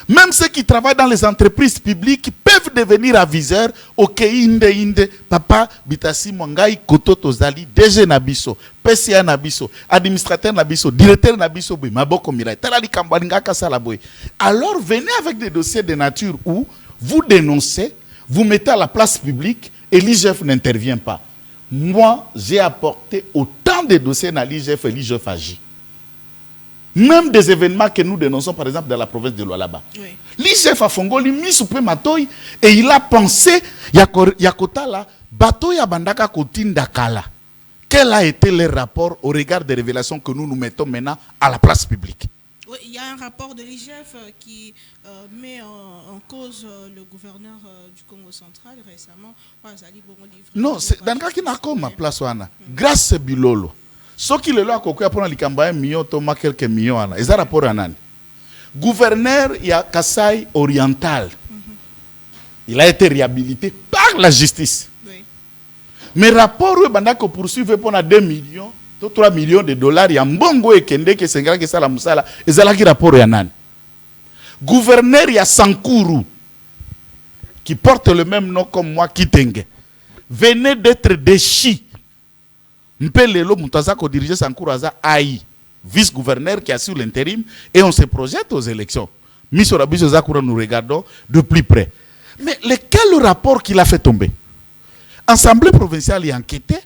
Même ceux qui travaillent dans les entreprises publiques peuvent devenir aviseurs. Ok, inde, papa, bitasi mongai, koto tozali, DG nabiso, PCA nabiso, administrateur nabiso, directeur nabiso, maboko mirai, talali kambalingaka salaboy. Alors venez avec des dossiers de nature où vous dénoncez, vous mettez à la place publique et l'IGF n'intervient pas. Moi, j'ai apporté autant de dossiers dans l'IGF et l'IGF agit. Même des événements que nous dénonçons, par exemple, dans la province de Lualaba. Oui. L'IGF a fongoli mis sous matoy et il a pensé, yakota la, bateau ya bandaka kotinda kala. Quel a été le rapport au regard des révélations que nous mettons maintenant à la place publique? Oui, il y a un rapport de l'IGF qui met en cause le gouverneur du Congo central récemment. Non, c'est dans le cas qui n'a pas ma place. Grâce à Bilolo. Ce qui est là, c'est pour les 1 million, Thomas quelques millions. Et ça rapport à Nani. Gouverneur, il y a Kassai oriental. Il a été réhabilité par la justice. Oui. Mais rapport, il poursuivre pour 2 millions, 3 millions de dollars. Il y a Mbongo et Kende qui s'engage que ça la moussala. Et ça là qui rapport à Nani. Gouverneur, il y a Sankuru qui porte le même nom comme moi, Kitenge. Venait d'être déchu. Mpelelo Moutazako dirigeait Sankuraza AI, vice-gouverneur qui assure l'intérim, et on se projette aux élections. Misorabiso Zakura, nous regardons de plus près. Mais lequel rapport qu'il a fait tomber? Assemblée provinciale est enquêtée,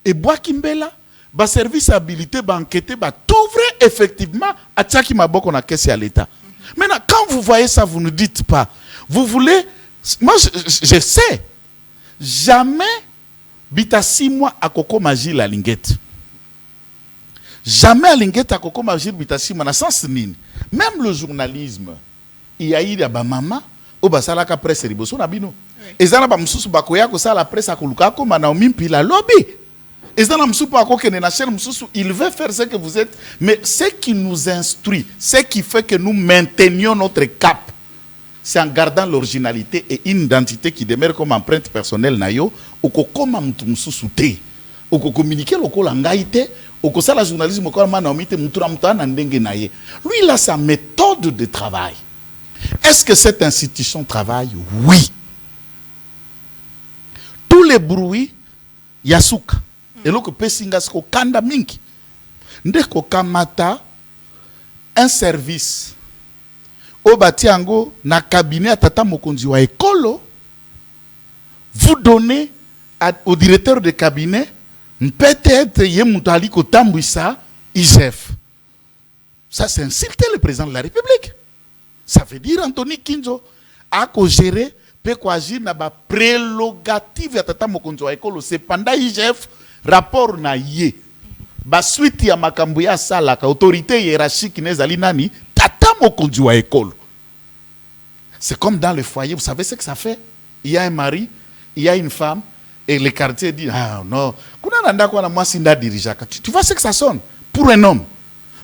et Boakimbela, ba service habilité, ba enquêté, ba t'ouvre effectivement à Tchaki Maboko na caisse à l'État. Maintenant, quand vous voyez ça, vous ne dites pas, vous voulez, moi je sais, jamais Bita 6 mois à Koko Magie la linguette. Jamais à linguette à Koko Magie Bita 6 mois. Sens nini. Même le journalisme. Il y a eu des maman au basala ka presse riboso na bino. Ezana ba mususu bakoya ko sala presse akoluka ko Naomi puis la lobby. Ezana mususu pa ko kene na chaîne mususu, il veut faire ce que vous êtes, mais ce qui nous instruit, ce qui fait que nous maintenions notre cap, c'est en gardant l'originalité et une identité qui demeure comme empreinte personnelle nayo ou comme mtumsusu te ou communiquer lokola ngaite Au ça la journalisme lui il a sa méthode de travail. Est-ce que cette institution travaille? Oui. Tous les bruits yasuka eloko pesingas ko kanda mingi ndeko kamata un service au batiango na cabinet tata mokonzi wa ekolo. Vous donnez au directeur de cabinet peut-être yemutali ko tambwisa IGF. Ça c'est insulter le président de la République. Ça veut dire Anthony Kinzo a ko gérer peut quoi agir na ba prérogative ya tata mokonzi wa ekolo cependant IGF rapport na ye ba suite ya makambo ya sala ka autorité hiérarchique nezali nani tata mokonzi wa ekolo. C'est comme dans le foyer, vous savez ce que ça fait? Il y a un mari, il y a une femme et le quartier dit ah non, kuna nanda kwa na moi sinda dirijaka. Tu vois ce que ça sonne pour un homme?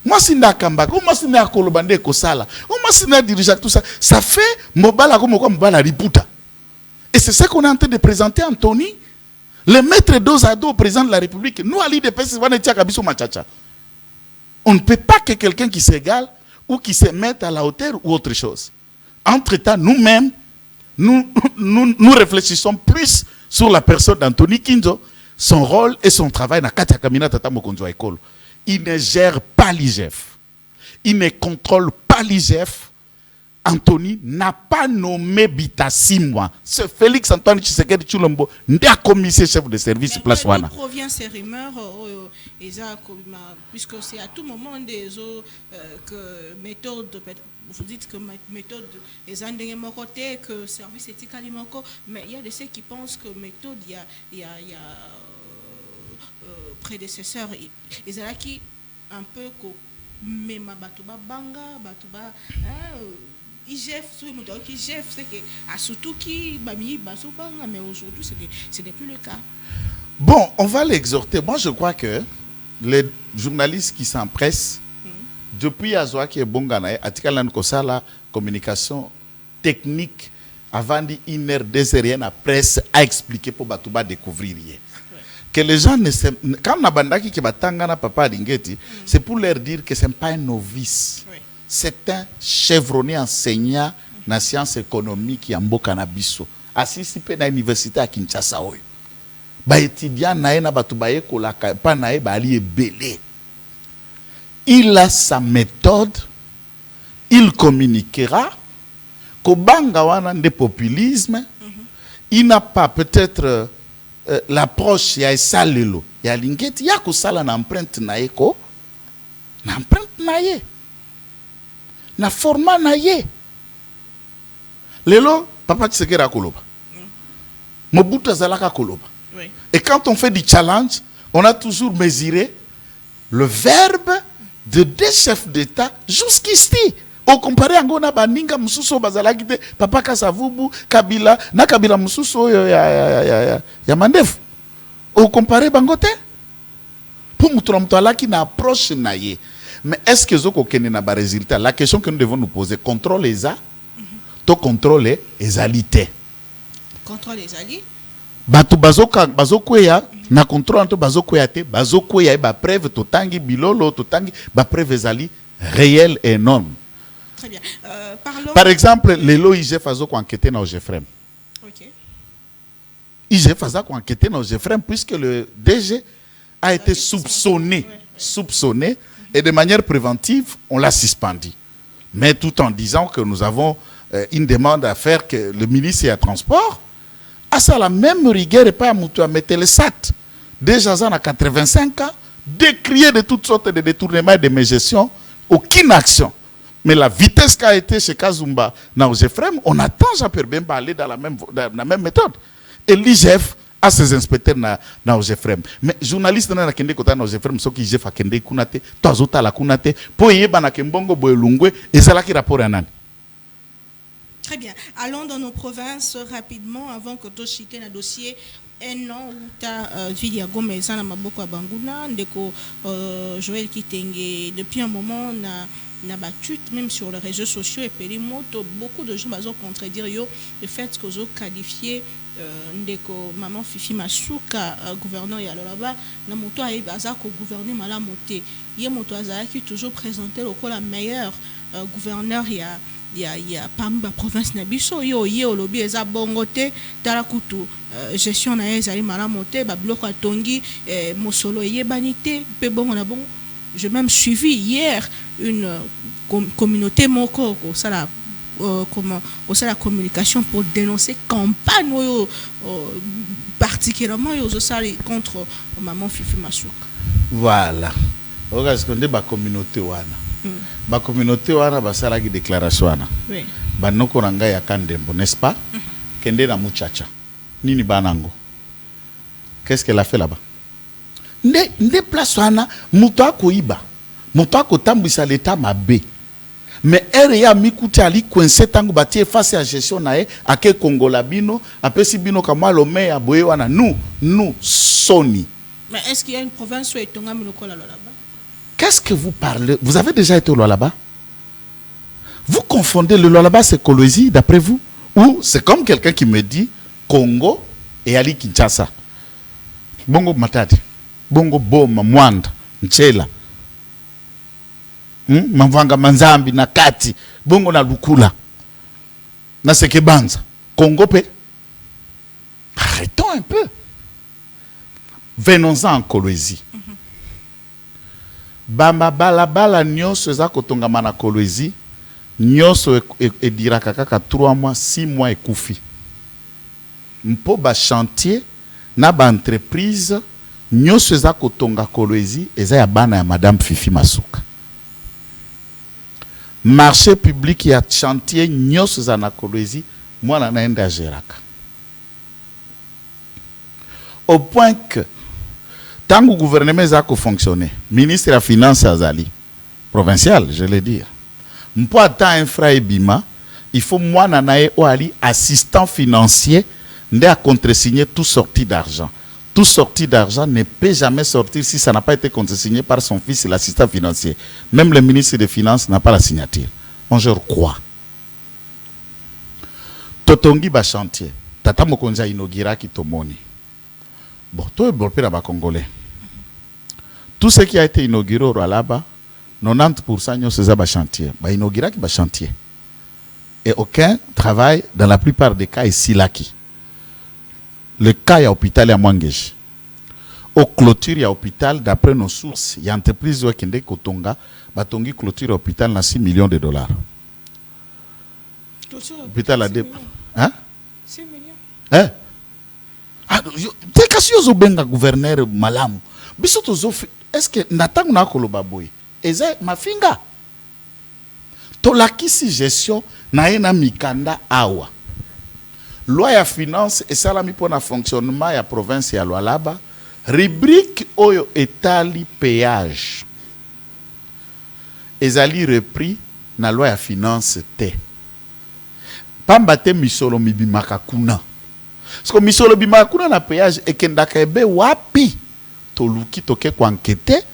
Moi sinda kambaka, moi sinda kolobande ko sala. Moi sinda dirijaka tout ça. Ça fait mobala comme quoi mobala riputa. Et c'est ça qu'on est en train de présenter Anthony, le maître dos à dos au président de la République. Nous, à l'IDPS, on ne peut pas que quelqu'un qui s'égale ou qui se mette à la hauteur ou autre chose. Entre-temps, nous-mêmes, nous réfléchissons plus sur la personne d'Anthony Kinzo, son rôle et son travail dans Katia Kamina Tata Mokonzo École. Il ne gère pas l'IGF. Il ne contrôle pas l'IGF. Anthony n'a pas nommé Bita 6 mois. C'est Félix Antoine Tshisekedi Tshilombo, n'a commissaire chef de service place Wana. D'où provient ces rumeurs puisque c'est à tout moment des que méthode, vous dites que méthode est un des côté que service éthique alimentaire, mais il y a de ceux qui pensent que méthode il y a prédécesseur ils ont qui un peu même batuba banga batuba IGF, c'est que surtout qui bami basubanga, mais aujourd'hui ce n'est plus le cas. Bon, on va l'exhorter. Moi, je crois que les journalistes qui s'empressent depuis Azoa qui est Bongana, Atikalan Kosala, communication technique, avant d'une heure, 2 heures, la presse a expliqué pour Batouba découvrir hier. Que les gens ne s'aiment. Quand Nabandaki qui batangana papa Lingeti, c'est pour leur dire que ce n'est pas un novice. Oui. C'est un chevronné enseignant dans la science économique en Bokanabiso. Assisté à l'université à Kinshasa. Ba étudiant naena batubaye kola pa nae bali belé. Il a sa méthode, il communiquera. Kobanga wana de populisme, il n'a pas peut-être l'approche ya salelo. Ya lingeti ya ko sala na empreinte nae ko. Na empreinte nae. Na format nae. Lelo papa Tshisekedi akoloba. Mobutu azalaka koloba. Oui. Et quand on fait du challenge, on a toujours mesuré le verbe de 2 chefs d'État jusqu'ici. Au comparé à Ngona Baninga Mususo Bazalakite, Papa Kasavubu, Kabila, na Kabila Mususo ya Mandef. Au comparé Bangote, pour Moutolamtoala qui n'a approche naïe. Mais est-ce que Zoko Kene n'a pas résultat? La question que nous devons nous poser, contrôle les A, to contrôle les alité. Contrôle les alliés. Batu bazokweya na contrôle entre bazokweya te bazokweya ba preuve totangi bilolo totangi ba preuve zali réel et énorme. Très bien. Parlons. Par exemple, lelo IGF fazo ko enquêter na OGFREM. OK. IGF faza ko enquêter na OGFREM puisque le DG a été soupçonné, et de manière préventive, on l'a suspendu. Mais tout en disant que nous avons une demande à faire que le ministre des Transports à ça la même rigueur et pas à Moutou à mettre le SAT. Déjà à 85 ans, décrié de toutes sortes de détournements et de mégestions, aucune action. Mais la vitesse qu'a été chez Kazumba dans OGFREM, on attend Jean-Pierre Bemba aller dans la même méthode. Et l'IGF a ses inspecteurs dans OGFREM. Mais journaliste dans la Kende Kota dans OGFREM, ceux qui IGF a Kende Kunate, Toazota la Kunate, pour y aller Kembongo Boelungwe, et ça là qui rapport à Nan. Très bien. Allons dans nos provinces rapidement avant que tu cites un dossier. Un an où tu as vu Gomez à Maboko à Bangouna, Ndeko Joël Kitenge. Depuis un moment, n'a battu même sur les réseaux sociaux et Périmoto, beaucoup de gens ont contredire le fait que vous qualifié ndeko maman Fifi Masuka gouverneur ya là-bas na moto a baza ko gouverner mala monté yé moto azala qui toujours présenté le la meilleur gouverneur ya parmi la province na biso yo olobi eza bongote tala kutu gestion na ezali mala monté ba biloko atongi mosolo yebanité pe bongo na bongo. J'ai même suivi hier une communauté moko ça la comment la communication pour dénoncer campagne particulièrement contre maman Fifi Masuka. Voilà. Parce qu'on dit ba communauté wana. Ba communauté wana ba sala ki déclaration wana. Oui. Ba noko ranga ya kandembo, n'est-ce pas? Kende na muchacha. Nini banango? Qu'est-ce qu'elle a fait là-bas? Nde place wana muto akoiba. Muto akotambisa l'état mabe. Mais elle ya mikuti ali coincé tango bati face à gestion nae ake Kongola bino apesi bino kama lome ya boye wana nous soni. Mais est-ce qu'il y a une province où est tongami lokola là-bas? Qu'est-ce que vous parlez? Vous avez déjà été au là-bas? Vous confondez le là-bas c'est Kolwezi d'après vous? Ou c'est comme quelqu'un qui me dit Congo et Ali Kinshasa. Bongo Matadi. Bongo Boma Mwanda Nchela. Mavanga Manzambi na Kati bongo na Lukula na Sekebanza Congo pe. Arrêtons un peu. Venons-en en Kolwezi. Bama bala nyonso eza kotongama na Kolwezi nyonso e diraka kaka 3 mois 6 mois ekufi. Mpo ba chantier na ba entreprise nyonso eza kotonga Kolwezi eza ya bana ya madame Fifi Masuka. Marché public ya chantier nyonso za na Kolwezi mwana naenda geraka. Au point que tant que le gouvernement a fonctionné, ministre de la Finance azali provincial, je l'ai dit. Pour atteindre infra et bima, il faut moi nanae oali assistant financier ne a contresigné tout sorti d'argent. Tout sorti d'argent ne peut jamais sortir si ça n'a pas été contresigné par son fils, l'assistant financier. Même le ministre des Finances n'a pas la signature. On je crois. Totongi ba chantier. Tata Mokonza inaugura ki tomoni. Bon, tout est bloqué là-bas congolais. Tout ce qui a été inauguré au là-bas, 90% c'est ba chantier. Ba inaugura ki ba chantier. Et aucun travail dans la plupart des cas ici là qui. Le cas il y a hôpital à Mwangeji. Au clôture il y a hôpital d'après nos sources, il y a entreprise qui est Kotonga, batongi clôture hôpital na 6 millions de dollars. Hôpital à deux. Hein? 6 millions. Hein? Ah, t'es cassé aux benga gouverneur malamu. Bisoto zofi, est-ce que natangu na koloba boy? Eze mafinga. Tolakisi gestion na ena mikanda awa. Loi ya finance et salami pour na fonctionnement ya province ya Lualaba, rubrique oyo etali péage. Ezali repris na loi ya finance te. Pambate misolo mibimaka kuna. Parce que misolo bimaka kuna na péage ekendaka ebe wapi toluki toke kwa enquêter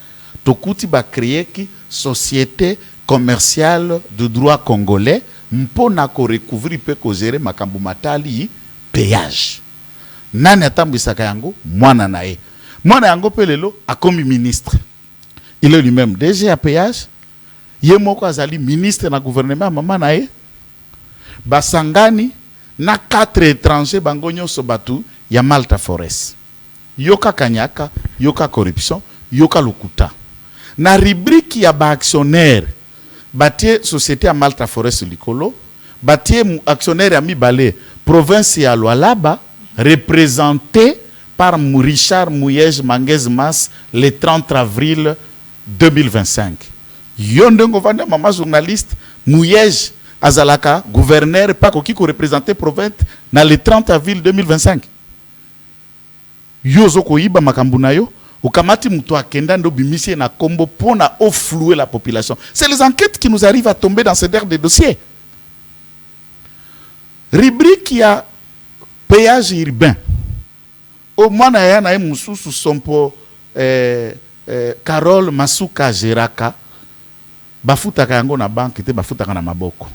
tokuti ba créer ki société commerciale de droit congolais mpona ko recouvrir pe ko gérer makambu matali péage. Nani atambisaka yango mwana nae. Mwana yango pe lelo akomi ministre. Il est lui-même DG à péage. Ye moko azali ministre na gouvernement mama nae. Basangani na 4 étrangers bango nyonso batu ya Malta Forest. Yoka kanyaka, yoka corruption, yoka lukuta. Na rubrique ya ba actionnaire batie société à Malta Forest likolo, batie actionnaire ya mibale province ya Lualaba représenté par Richard Mouyej Manguez Mas le 30 avril 2025. Yondengo vanda mama journaliste Mouyej azalaka gouverneur pas ko représenter province na le 30 avril 2025. Yozo ko iba makambu na yo ukamati mtu akenda ndo bimisi na kombo pona offlouer la population. C'est les enquêtes qui nous arrivent à tomber dans ce dernier dossier. Rubrique ya péage urbain. Au moins na na mususu sompo Carole Masuka Geraka bafutaka yango na banque te bafutaka na maboko.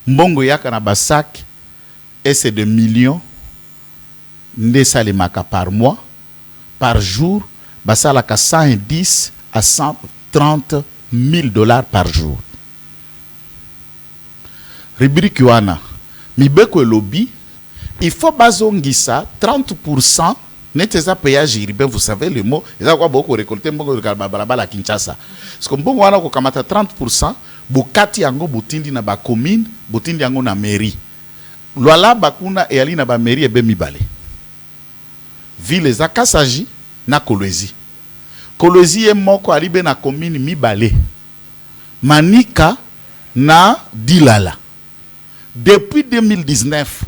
Mbongo yaka na basak et c'est de millions nde salemaka par mois, par jour, basalaka 110 à 130 000 $ par jour. Rubrique wana mibeko lobby, il faut bazongisa 30% neteza péage iribé, vous savez le mot, ils ont beaucoup récolté mbongo de balabala Kinshasa. Parce que mbongo wana ko kamata 30%, bokati yango botindi na ba commune, botindi yango na mairie. Lwala bakuna e ali na ba mairie ebe mibale. Ville za Kasaji na Kolwezi. Kolwezi e moko alibe na commune mibale. Manika na Dilala. Depuis 2019,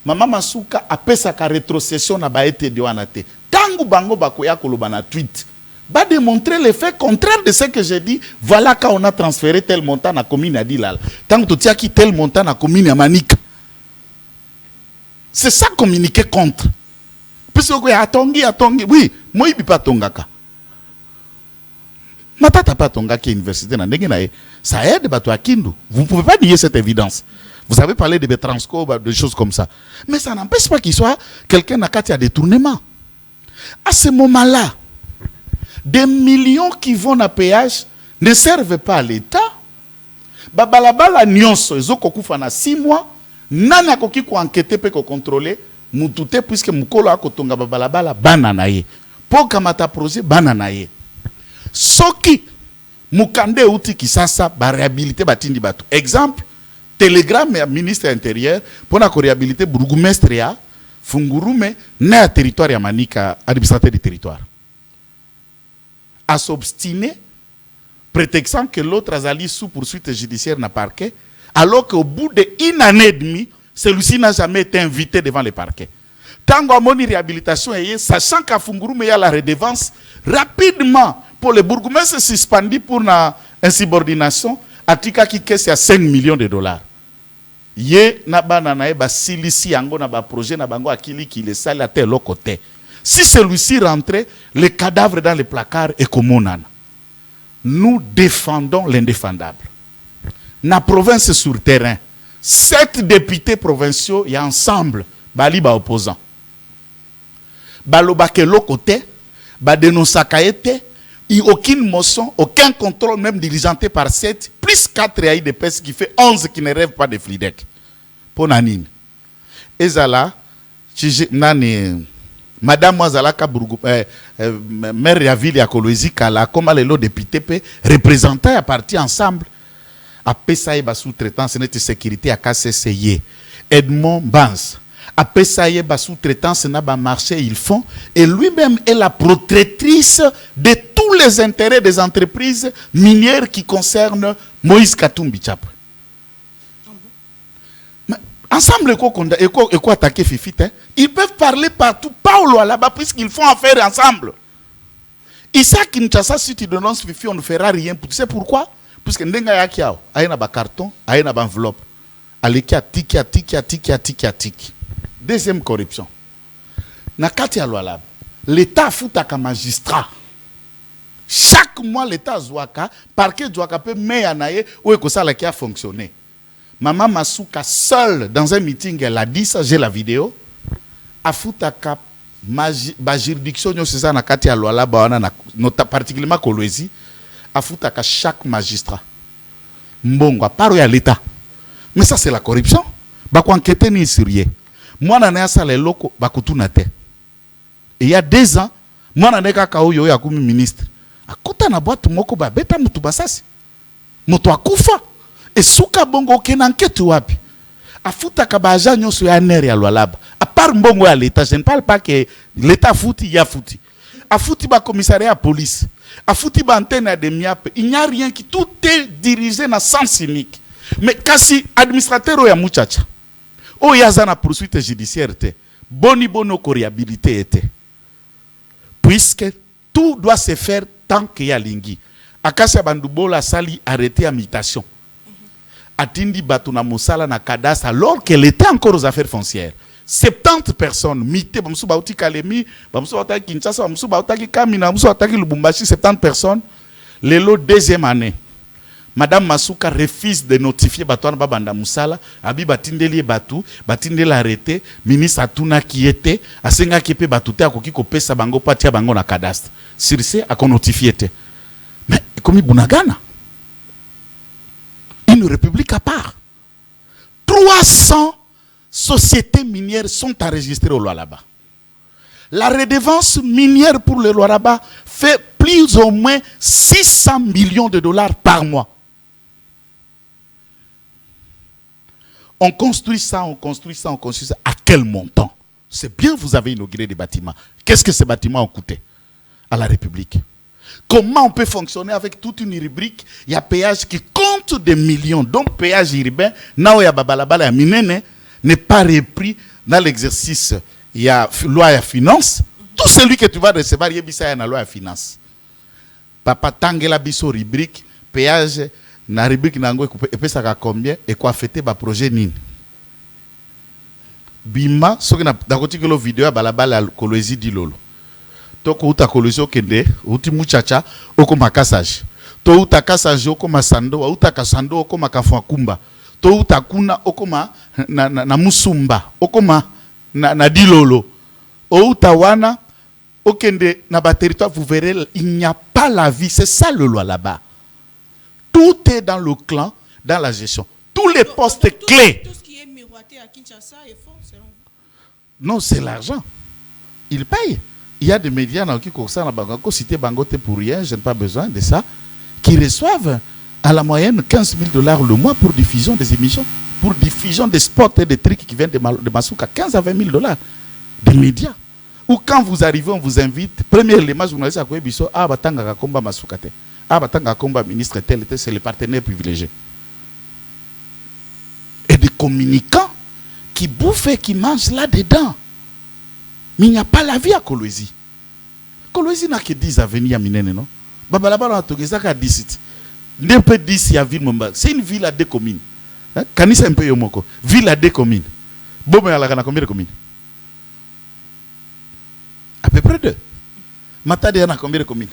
Mama Masuka a pesa ka rétrocession na ba ete de wana te. Tangu bango bakoya koloba na tweet. Va démontrer l'effet contraire de ce que j'ai dit. Voilà quand on a transféré tel montant na commune à Dilala. Tangu to tiaki tel montant na commune à Manika. C'est ça communiquer contre. Puisque atongi. Oui, moi il pas tongaka. Matata pas tongaki université na ndenge na ye. Ça aide bato akindu. Vous ne pouvez pas nier cette évidence. Vous avez parlé de Betransco, de choses comme ça. Mais ça n'empêche pas qu'il soit quelqu'un qui a des détournements. À ce moment-là, des millions qui vont à péage ne servent pas à l'État. Babalabala nyonso, ils ont kokufa na 6 mois. Nana koki ko enquêter pe ko contrôler. Mutute puisque mukolo akotonga babalabala bananaye. Po kamata projet bananaye. Soki mukande uti kisasa ba réhabiliter batindi batu. Exemple, télégramme à ministre intérieur pour la réhabiliter bourgmestre ya Fungurume na territoire ya Manika, administrateur du territoire. À s'obstiner, prétextant que l'autre a allé sous poursuite judiciaire na parquet, alors qu'au bout d'une année et demie, celui-ci n'a jamais été invité devant le parquet. Tango a moni réhabilitation, sachant qu'à Fungurume il y a la redevance, rapidement, pour le bourgmestre suspendu pour une insubordination, atika ki kesi à 5 millions de $. Ye na banana ba silisi yango na ba projet na bango akili ki le sale à tel côté. Si celui-ci rentrait, le cadavre dans le placard est communal. Nous défendons l'indéfendable. Na province sur terrain, 7 députés provinciaux y ensemble bali ba opposants. Baloba ke lo côté, ba dénonçaka été. Il n'y a aucune motion, aucun contrôle, même diligenté par 7, plus 4 AI de peste qui fait 11 qui ne rêvent pas de Flidec. Pour Nanine. Et Zala, Madame Moazalaka maire de la ville de Kolwezi, comme les députés, représentants à parti ensemble, à PSAE sous-traitance et sécurité à KCCY. Edmond Banz. À PSAE sous-traitance n'a pas marché, ils font. Et lui-même est la protectrice de tous les intérêts des entreprises minières qui concernent Moïse Katumbi Tchap. Ensemble, ils attaquer Fifite. Ils peuvent parler partout, pas au loin là-bas, puisqu'ils font affaire ensemble. Isaac Kinshasa, si tu dénonces Fifi, on ne fera rien. Tu sais pourquoi? Puisque Ndenga Yakiao, il y a un carton, il y a une enveloppe. Alekia tiki. Deuxième corruption. Nakati Alwalab, l'État fout à magistrat. Chaque mois, l'État Zouaka, parquet Zouaka peut mettre où est-ce que ça a fonctionné. Maman Masuka, seule, dans un meeting, elle a dit ça, j'ai la vidéo. A foutaka ma juridiction, c'est ça, Nakati Alwalab, particulièrement Kolwezi, a foutaka chaque magistrat. Mbongo, à part où il y a l'État. Mais ça, c'est la corruption. Bako enquêter ni sérieux. Moi, je suis allé loko bakutunate. Et il y a 2 ans, moi, je suis allé au ministre. A kota na boîte moko ba beta mutu basasi. Mutu akufa. Et souka bongo ken enquête wapi. A futa ka ba agent nyoso ya ner ya Lualaba. A part mbongo ya l'État, je ne parle pas que l'État fouti ya fouti. A fouti ba commissariat à police. A fouti ba antenne de miape. Il n'y a rien qui tout est dirigé dans sens unique. Mais kasi administrateur ya muchacha. O yazana poursuite judiciaire te. Boni bono réhabilité était. Puisque tout doit se faire tant qu'il y a lingi. Akasa bandubola sali arrêté à mutation. Atindi batuna musala na cadastre alors qu'elle était encore aux affaires foncières. 70 personnes mité bamsu bauti Kalemi, bamsu bauti Kinshasa, bamsu bauti Kamina, bamsu bauti Lubumbashi, 70 personnes. Lelo deuxième année. Madame Masuka refuse de notifier Batouana Babanda Moussala, Abi Batindeli Batou, Batindeli arrêté, ministre Atuna qui était, Asenga Kepe Batouté a koki kopesa bango patia bango na cadastre. Circe a notifié. Mais comme Bunagana, une république à part. 300 sociétés minières sont enregistrées au Lualaba. La redevance minière pour le Lualaba fait plus ou moins 600 millions de dollars par mois. On construit ça, on construit ça, on construit ça. À quel montant? C'est bien, vous avez inauguré des bâtiments. Qu'est-ce que ces bâtiments ont coûté à la République? Comment on peut fonctionner avec toute une rubrique? Il y a péage qui compte des millions. Donc, péage urbain, Naoya Babalabala ya Minene, n'est pas repris dans l'exercice. Il y a loi et finance. Tout celui que tu vas recevoir, il y a une loi et finance. Papa Tangela Bisso rubrique, péage, na rubrique nango et puis ça combien et quoi fêter ba projet nini. Bima, ce que na dakoti que le vidéo à balabala Kolwezi di lolo. Toko uta Kolwezi okende, uti muchacha okoma kasage. To uta kasage okoma sando, uta kasando okoma kafuakumba. To uta kuna okoma na musumba, okoma na dilolo. Outa wana okende na ba territoire, vous verrez, il n'y a pas la vie, c'est ça le loi là-bas. Tout est dans le clan, dans la gestion. Tous les postes clés. Tout ce qui est miroité à Kinshasa est faux, selon vous? Non, c'est l'argent. Ils payent. Il y a des médias qui cité Bangote pour rien, je n'ai pas besoin de ça, qui reçoivent à la moyenne 15 000 dollars le mois pour diffusion des émissions, pour diffusion des spots et des trucs qui viennent de Masuka, 15 à 20 000 dollars des médias. Ou quand vous arrivez, on vous invite, premier élément journaliste à Kouebiso, ah, batanga komba Masuka te. Ah, batanga komba ministre tel, c'est le partenaire privilégié. Et des communicants qui bouffent et qui mangent là-dedans. Mais il n'y a pas la vie à Kolwezi. Kolwezi n'a que 10 avenirs à Minene, non? Babalaba n'a pas 10. N'est pas 10 à ville Momba. C'est une ville à 2 communes. Kanisa un peu yomoko. Ville à 2 communes. Bobo yala kana combien de communes? À peu près 2. Matadi yana combien de communes?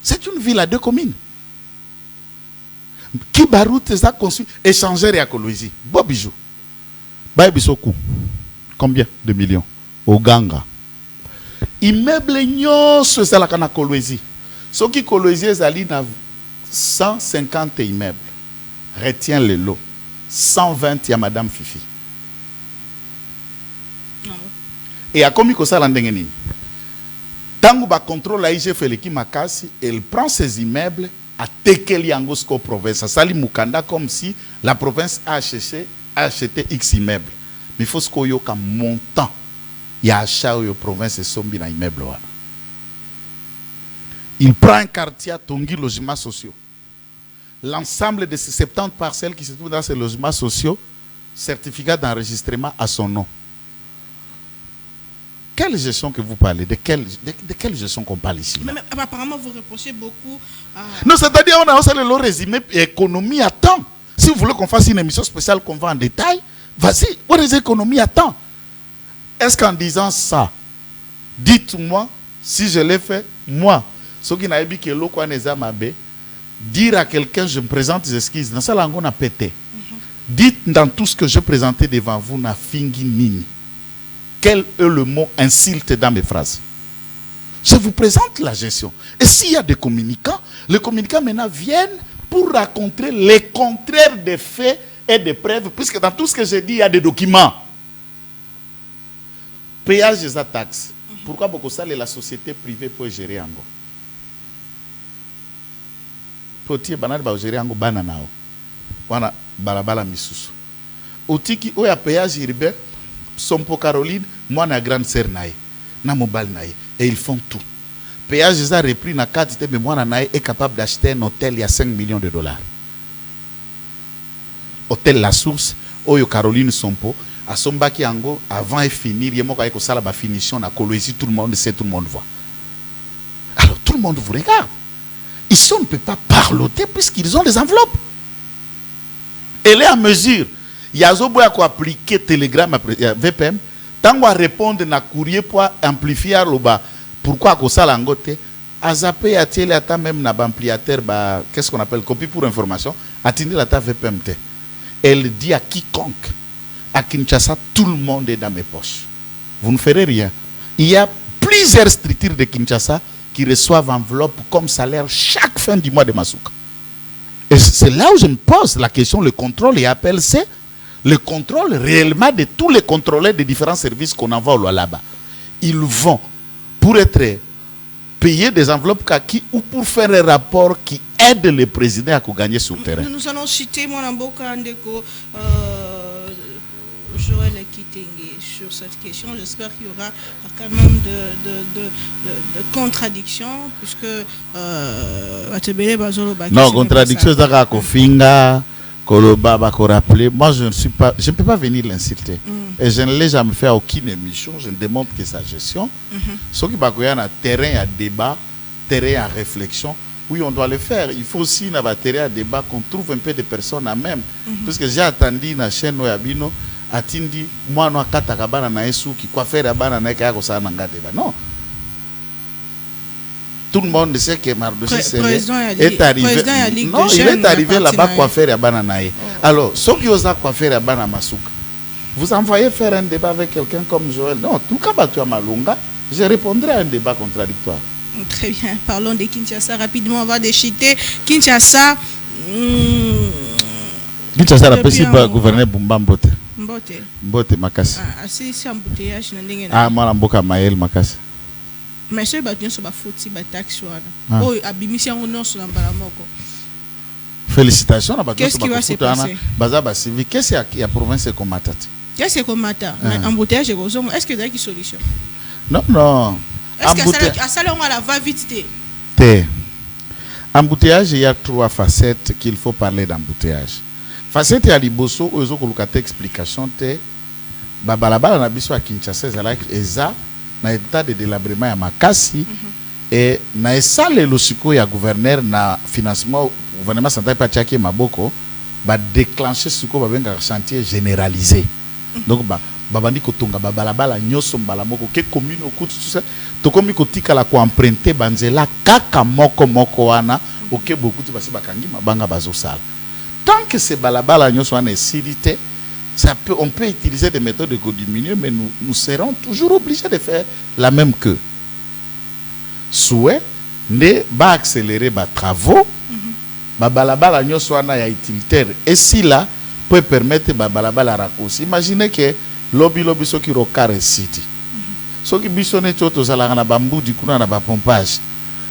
C'est une ville à 2 communes. Qui baroute a conçu échangeur à Kolwezi. Bobijou. Baïbisoku. Combien de millions? Au Ganga. Immeuble nyonso c'est la kana Kolwezi. Ce qui Kolwezi est allé dans 150 immeubles. Retiens le lot. 120 y a Madame Fifi. Et à combien que ça l'endengeni? Tango ba contrôle la IGF Eleki Makasi, elle prend ses immeubles à Tekeli Angosko province. Ça li Mukanda comme si la province a acheté X immeubles. Mais il faut qu'il y ait un montant. Il y a achat au province et sombi dans immeuble. Il prend un quartier à Tongi logements sociaux. L'ensemble de ces 70 parcelles qui se trouvent dans ces logements sociaux, certificat d'enregistrement à son nom. Quelle gestion que vous parlez? De quelle gestion qu'on parle ici? Mais apparemment, vous reprochez beaucoup à... Non, c'est-à-dire on a aussi le résumé économie à temps. Si vous voulez qu'on fasse une émission spéciale qu'on va en détail, vas-y, on a économie à temps. Est-ce qu'en disant ça, dites-moi, si je l'ai fait, moi, ce qui n'a pas que l'eau quoi n'est pas dire à quelqu'un, je me présente des excuses, dans ça, là, on a pété. Dites dans tout ce que je présentais devant vous, na fingi nini. Quel est le mot insulte dans mes phrases? Je vous présente la gestion. Et s'il y a des communicants, les communicants maintenant viennent pour raconter les contraires des faits et des preuves, puisque dans tout ce que j'ai dit, il y a des documents. Péage des taxes. Pourquoi beaucoup ça, la société privée peut gérer en go? Potier banal ba gérer en go bananao. Wana balabala misusu. Otiki oya péage urbain. Sompo Caroline, moi na grande sœur naïe, na mobile naïe, et ils font tout. Péage les a repris na carte, mais moi na naïe est capable d'acheter un hôtel il y a 5 millions de dollars. Hôtel La Source, Oyo Caroline Sompo, à Sombaki Ango, avant et finir, il y a moi qui a la finition na Kolwezi, tout le monde sait, tout le monde voit. Alors tout le monde vous regarde. Ici on ne peut pas parloter puisqu'ils ont des enveloppes. Elle est à mesure. Il y a besoin d'appliquer Telegram VPN. Tant qu'on répondre à courrier pour amplifier le bas. Pourquoi que ça l'angote? a zappé à télé à même na ampliateur qu'est-ce qu'on appelle copie pour information atteindre la VPMT. Elle dit à quiconque à Kinshasa, tout le monde est dans mes poches. Vous ne ferez rien. Il y a plusieurs structures de Kinshasa qui reçoivent enveloppe comme salaire chaque fin du mois de Masuka. Et c'est là où je me pose la question, le contrôle et appel, c'est le contrôle réellement de tous les contrôleurs des différents services qu'on envoie là-bas. Ils vont pour être payés des enveloppes kaki ou pour faire un rapport qui aide le président à gagner sur le terrain. Nous allons citer Mwanamboka Ndeko Joël Kitenge sur cette question. J'espère qu'il y aura quand même de contradictions, puisque non, contradiction, c'est Kofinga, Koloba, Bako rappeler. Moi, je ne peux pas venir l'insulter. Et je ne l'ai jamais fait à aucune émission. Je ne demande que sa gestion. Ce qui va y a un terrain à débat, terrain à réflexion. Oui, on doit le faire. Il faut aussi, dans le terrain à débat, qu'on trouve un peu de personnes à même. Parce que j'ai attendu dans la chaîne Noyabino, atindi moi no kata kabana na Yesu qui quoi faire abana na kaya ko sana ngate ba non, tout le monde sait que Mardoché est arrivé. Non, il est arrivé là-bas quoi faire abana na ye. Alors ceux qui osent quoi faire abana Masuka, vous envoyez faire un débat avec quelqu'un comme Joël. Non, tout cas tu as Malunga, je répondrai à un débat contradictoire. Très bien, parlons de Kinshasa rapidement. On va déchiqueter Kinshasa. Kinshasa la possible gouverner Bumba Mbote. Mbote makasi. C'est embouteillage na ndenge na. Mwana mboka Maël makasi. Mais ce bateau sur ba faute ba taxe wana. Oh abimisi yango nyonso na mbala moko. Félicitations na bateau. Qu'est-ce qui va se passer? Baza ba civique, qu'est-ce qu'il y a province comme matati? Qu'est-ce que comme mata? Embouteillage est est-ce que il y a une solution? Non. Est-ce que ça on la va vite té? Embouteillage, il y a 3 facettes qu'il faut parler d'embouteillage. Facette ya liboso ozo kolukata explication te babalabala na biso à Kinshasa ezalaki eza na état de délabrement ya makasi et na esale losiko ya gouverneur na financement gouvernement central pa tiaki maboko ba déclencher siko ba benga chantier généralisé. Donc babandi kotonga babalabala nyoso mbala moko ke commune okutu tout ça to komi kotika la ko emprunter banzela kaka moko wana oke bokuti basi bakangi mabanga bazosala. Tant que ces balabala sont en acidité, on peut utiliser des méthodes de diminuer, mais nous serons toujours obligés de faire la même que. Souhait, ne va accélérer les travaux, balabala sont en utilitaire. Et si là, peut permettre balabala raccourci. Imaginez que lobby so qui rocare city. So qui bisonne tout ça la bambou du coup na ba pompage.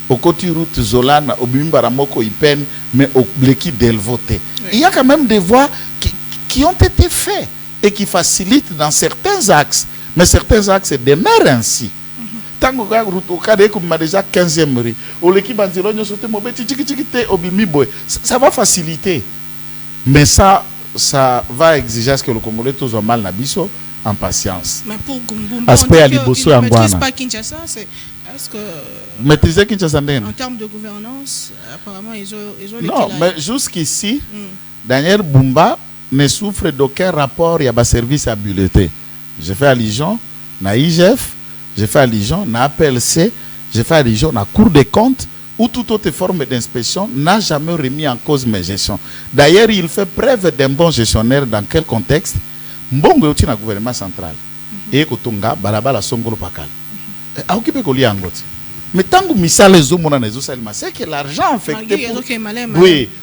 Au côté route Zolana, au Bimbaramoko, Ipen, mais au Bleki Delvoté. Il y a quand même des voies qui ont été faites et qui facilitent dans certains axes. Mais certains axes demeurent ainsi. Tant que route au cas comme déjà 15e rue, au l'équipe Banzilonio sauté mauvais, ça va faciliter. Mais ça va exiger que le Congolais tous ont mal nabiso en patience. Mais pour aspect à Liboso en Guana. Pas Kinshasa, c'est est-ce que maîtriser Kinshasa en termes de gouvernance, apparemment ils ont non, mais jusqu'ici, Daniel Bumba ne souffre d'aucun rapport, il y a un service à bulletin. J'ai fait allusion à IGF, j'ai fait allusion à APLC, j'ai fait allusion à Cour des comptes, ou toute autre forme d'inspection n'a jamais remis en cause mes gestions. D'ailleurs, il fait preuve d'un bon gestionnaire dans quel contexte? Mbongo yoti na gouvernement central. Et kotonga balabala songolo pakal. Occupé ko liangoti. Mais tant que misal les hommes na zo salima, c'est que l'argent affecté pour...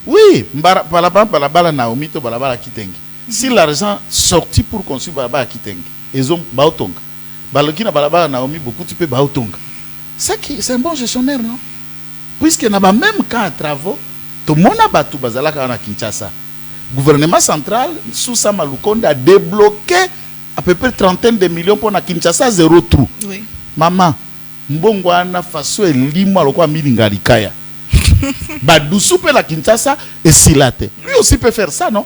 Oui, balabala na omito balabala kitenge. Si l'argent sorti pour construire balabala kitenge, les hommes baotonga. Baloki na balabala na omi beaucoup tu peux baotonga. C'est un bon gestionnaire, non? Puisque na ba même cas de travaux, tout le monde a battu bazalaka na Kinshasa. Gouvernement central sous Sama Lukonde a débloqué à peu près 30 de millions pour na Kinshasa, 0 trou. Oui. Maman, mbongo ana faso elimo aloko milinga likaya. Badou soupe la Kinshasa et silate. Lui aussi peut faire ça, non?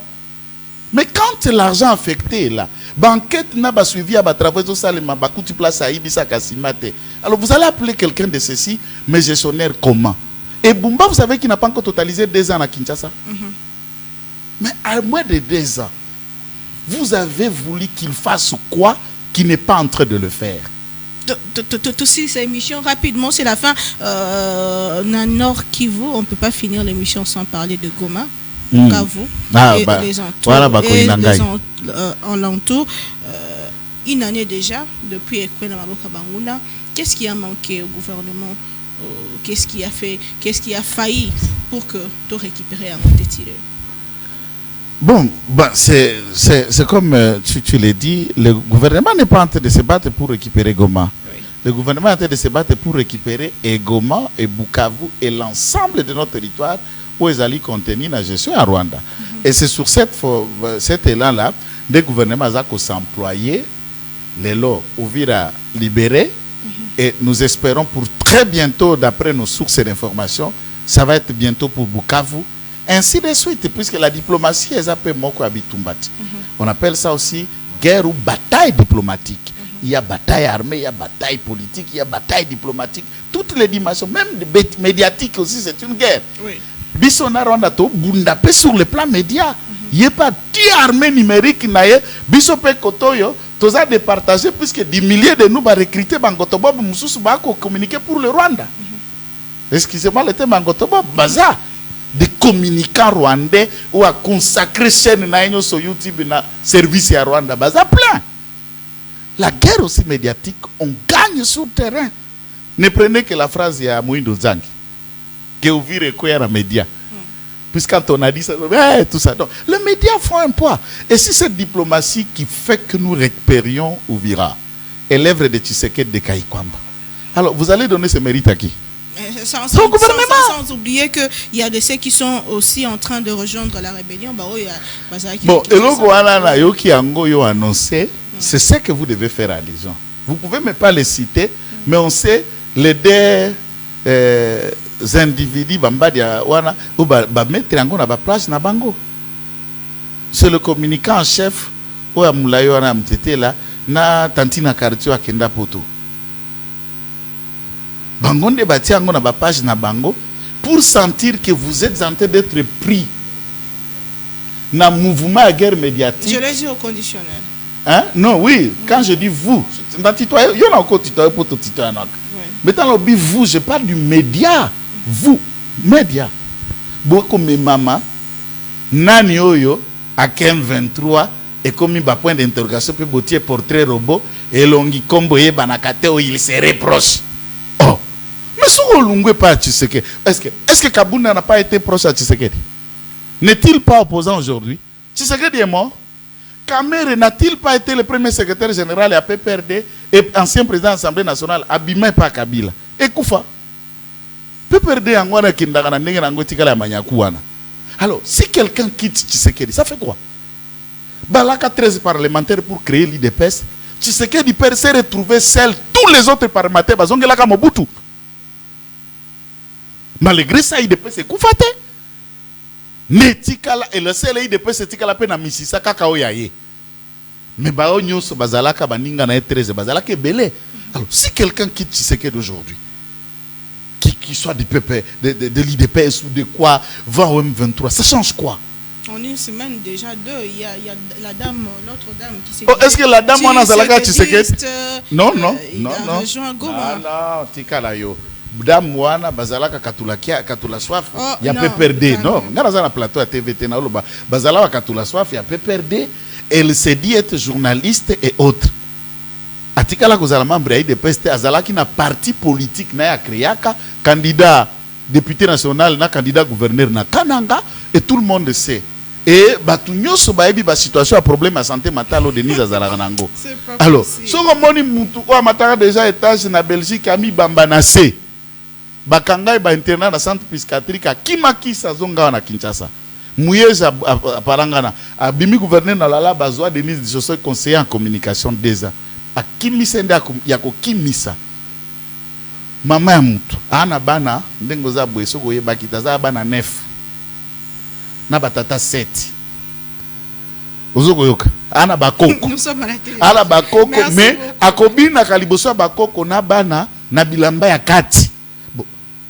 Mais quand l'argent affecté est là, banquette n'a pas suivi à travailler tout ça, les mabakuti place à Ibisa Kassimate. Alors vous allez appeler quelqu'un de ceci, mais gestionnaire comment? Et Bumba, vous savez qu'il n'a pas encore totalisé 2 ans à Kinshasa. Mais à moins de 2 ans, vous avez voulu qu'il fasse quoi qui n'est pas en train de le faire. toutes ces émissions, rapidement, c'est la fin. Nord Kivu, on ne peut pas finir l'émission sans parler de Goma. Bukavu, et les entours. Alentours. Une année déjà, depuis Ekwena Maboka Banguna, qu'est-ce qui a manqué au gouvernement? Qu'est-ce qui a failli pour que tu récupères un tiré? Bon, c'est comme tu l'as dit, le gouvernement n'est pas en train de se battre pour récupérer Goma. Oui. Le gouvernement est en train de se battre pour récupérer Goma et Bukavu et l'ensemble de notre territoire où ils allaient contenir la gestion à Rwanda. Et c'est sur cet élan-là, le gouvernement a s'employer, les lots ouvrir libérer, et nous espérons pour très bientôt, d'après nos sources d'information, ça va être bientôt pour Bukavu. Ainsi de suite, puisque la diplomatie est appelée Moko Abitumbati. On appelle ça aussi guerre ou bataille diplomatique. Il y a bataille armée, il y a bataille politique, il y a bataille diplomatique. Toutes les dimensions, même médiatiques aussi, c'est une guerre. Oui. Bisona Rwanda to bundape sur le plan média. Il n'y a pas d'armée numérique naie. Bisope Kotoyo, tous a départagé puisque des milliers de nous va recruter Bangotobob Moussous va communiquer pour le Rwanda. Excusez-moi, le thème Bangotobob, baza. Des communicants rwandais ou à consacrer chaîne naïno sur YouTube na service à Rwanda, baza plein. La guerre aussi médiatique, on gagne sur le terrain. Ne prenez que la phrase il y a Mouindo Zang. Que vous virez quoi dans les médias. Puisque quand on a dit ça, tout ça. Donc, les médias font un poids. Et c'est cette diplomatie qui fait que nous récupérions Ouvira et l'œuvre de Tshisekedi de Kayikwamba. Alors, vous allez donner ce mérite à qui? Sans oublier qu'il y a de ceux qui sont aussi en train de rejoindre la rébellion. Bon, et le qui a annoncé, c'est ce que vous devez faire allusion. Vous pouvez même pas les citer, mais on sait les deux individus bambadia wana ou ba mettre en na ba place na bango. C'est le communicant en chef ou a mulayo na mtete là na tantina quartier akenda poto. Bango de bati ango na ba page na bango pour sentir que vous êtes en train d'être pris na mouvement à guerre médiatique. Je l'ai dit au conditionnel. Hein? Non, oui, quand je dis vous, dans titoyen, il y en a encore titoyen pour tout titoyen. Mais dans le vous, je parle du média. Vous, média. Beaucoup de maman, nani oyo, à 15-23, et comme il y a point d'interrogation, puis botier portrait robot, et l'ongi comboye banakate où il se reproche. Oh, mais si on ne pas Tshisekedi, est-ce que Kabunda n'a pas été proche à Tshisekedi? N'est-il pas opposant aujourd'hui? Tshisekedi est mort. Kamere n'a-t-il pas été le premier secrétaire général à PPRD et ancien président de l'Assemblée nationale, abîmé par Kabila? Et Koufa. PPRD en Wana Kindagana Nengango Tikala Manyakuana. Alors, si quelqu'un quitte Tshisekedi, ça fait quoi? Balaka 13 parlementaires pour créer l'IDPS. Tshisekedi peut se retrouver seul. Tous les autres parlementaires, Bazongelaka Mobutu. Malgré ça, l'IDPS est Koufate. Netikala et le seul IDPS c'est Tikala pe na misisa kaka oyaye. Mais ba onyoso bazalaka baninga na 13 bazalaka belé. Alors si quelqu'un quitte Tshisekedi d'aujourd'hui, qui soit du PP, de l'IDPS ou de quoi, va au M23, ça change quoi? En une semaine déjà il y a la dame, l'autre dame qui s'est. Oh, est-ce que la dame a zalaka Tshisekedi? Non. Non, Tikala yo. Dame wana bazalaka katula soif ya PPRD non ngana za na plateau à TVT na loba bazalaka katula soif ya PPRD. Elle se dit être journaliste et autres atikala kozala membre ya IDPS azalaki na parti politique na ya créaka candidat député national na candidat gouverneur na Kananga et tout le monde sait. Et batu nyoso baebi ba situation à problème à santé mentale au Denise azalaka nango. Alors soko moni mutu o mataka déjà étage na Belgique ami bambanase bakanga ba internat na centre psychiatrique à Kimakisa zonga na Kinshasa. Muyeza parangana abimi gouverneur na lala bazwa Denise Josso conseiller en communication déjà a Kimisa nda yako Kimisa mama ya mutu ana bana ndengo za bweso goye bakitaza bana 9 na batata 7 ozo koyoka ana bakoko ala bakoko mais akobina kaliboso bakoko na bana na bilamba ya kati.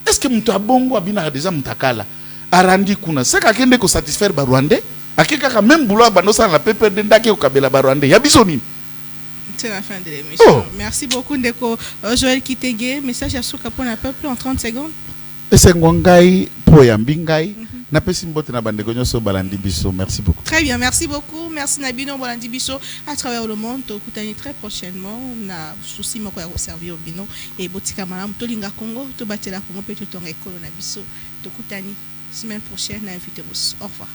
Est-ce que mutu abongo abina déjà mutakala arandi kuna seka kende ko satisfaire ba Rwandais akeka ka même boulot banosa na PPRD ndake ko kabela ba Rwandais ya biso nini C'est la fin de l'émission. Oh. Merci beaucoup, Ndeko Joël Kitenge. Message à Souka pour un peuple en 30 secondes. C'est Ngongai pour Yambingai. Merci beaucoup. Très bien, merci beaucoup. Merci Nabino Bolandi Bisso à travers le monde. Tokutani très prochainement. Na souci moko ya servir au bino et botika malam tolinga Congo to batela Congo peut to école na biso. Tokutani semaine prochaine na invité au revoir.